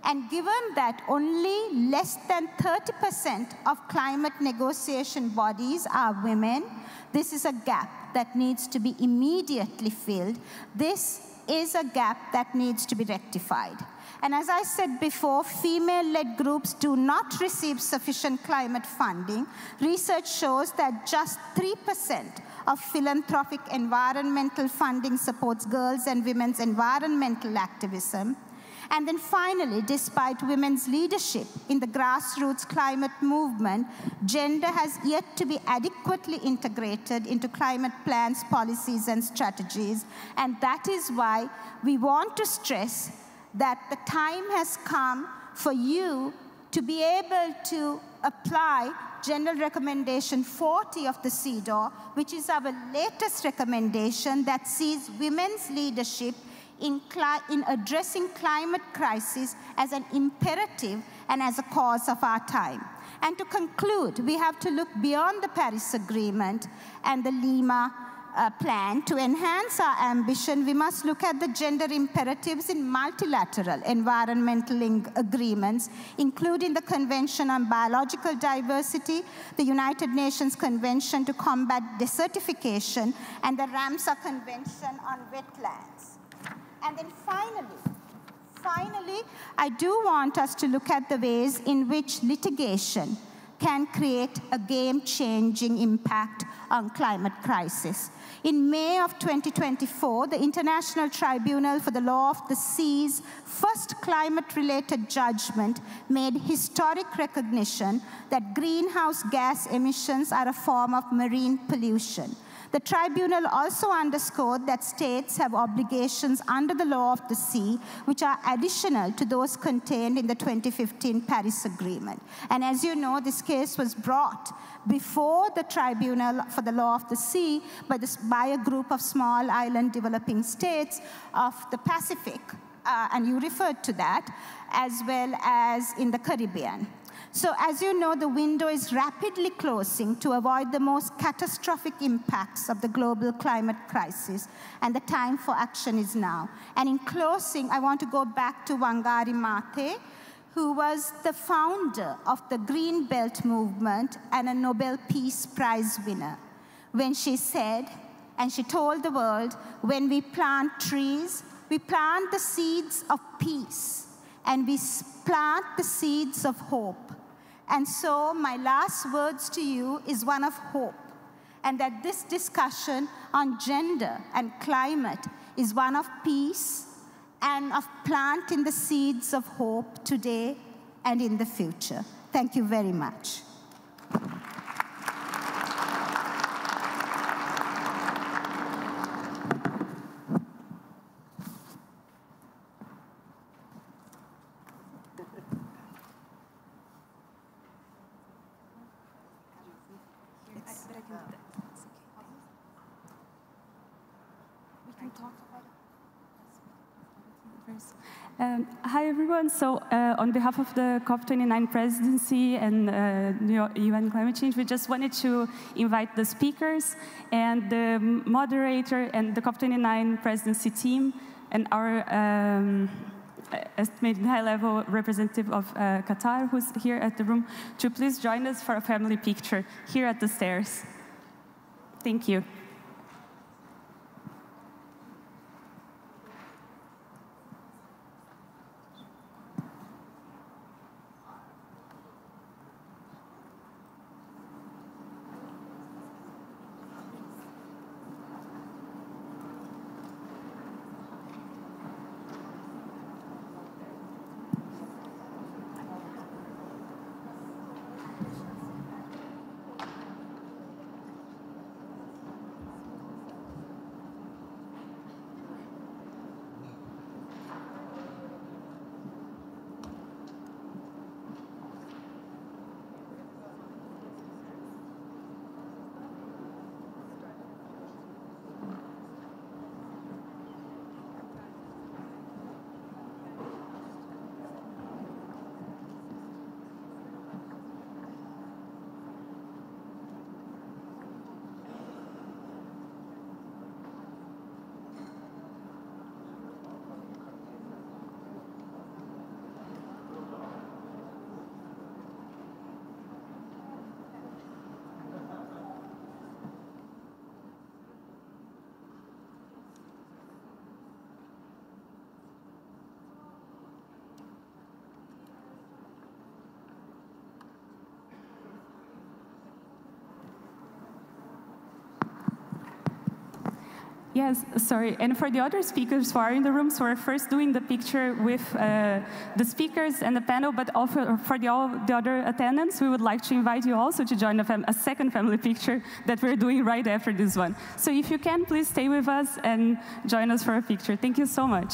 And given that only less than 30% of climate negotiation bodies are women, this is a gap that needs to be immediately filled. This is a gap that needs to be rectified. And as I said before, female-led groups do not receive sufficient climate funding. Research shows that just 3% of philanthropic environmental funding supports girls' and women's environmental activism. And then finally, despite women's leadership in the grassroots climate movement, gender has yet to be adequately integrated into climate plans, policies, and strategies. And that is why we want to stress that the time has come for you to be able to apply General Recommendation 40 of the CEDAW, which is our latest recommendation that sees women's leadership in addressing climate crisis as an imperative and as a cause of our time. And to conclude, we have to look beyond the Paris Agreement and the Lima plan. To enhance our ambition, we must look at the gender imperatives in multilateral environmental agreements, including the Convention on Biological Diversity, the United Nations Convention to Combat Desertification, and the Ramsar Convention on Wetlands. And then finally, I do want us to look at the ways in which litigation can create a game-changing impact on climate crisis. In May of 2024, the International Tribunal for the Law of the Sea's first climate-related judgment made historic recognition that greenhouse gas emissions are a form of marine pollution. The tribunal also underscored that states have obligations under the law of the sea, which are additional to those contained in the 2015 Paris Agreement. And as you know, this case was brought before the Tribunal for the Law of the Sea by a group of small island developing states of the Pacific, and you referred to that, as well as in the Caribbean. So as you know, the window is rapidly closing to avoid the most catastrophic impacts of the global climate crisis, and the time for action is now. And in closing, I want to go back to Wangari Maathai, who was the founder of the Green Belt movement and a Nobel Peace Prize winner, when she said, and she told the world, when we plant trees, we plant the seeds of peace, and we plant the seeds of hope. And so my last words to you is one of hope, and that this discussion on gender and climate is one of peace and of planting the seeds of hope today and in the future. Thank you very much. Hi, everyone. So on behalf of the COP29 presidency and UN climate change, we just wanted to invite the speakers and the moderator and the COP29 presidency team and our estimated high-level representative of Qatar, who's here at the room, to please join us for a family picture here at the stairs. Thank you. Yes, sorry. And for the other speakers who are in the room, so we're first doing the picture with the speakers and the panel, but also for all the other attendants, we would like to invite you also to join a second family picture that we're doing right after this one. So if you can, please stay with us and join us for a picture. Thank you so much.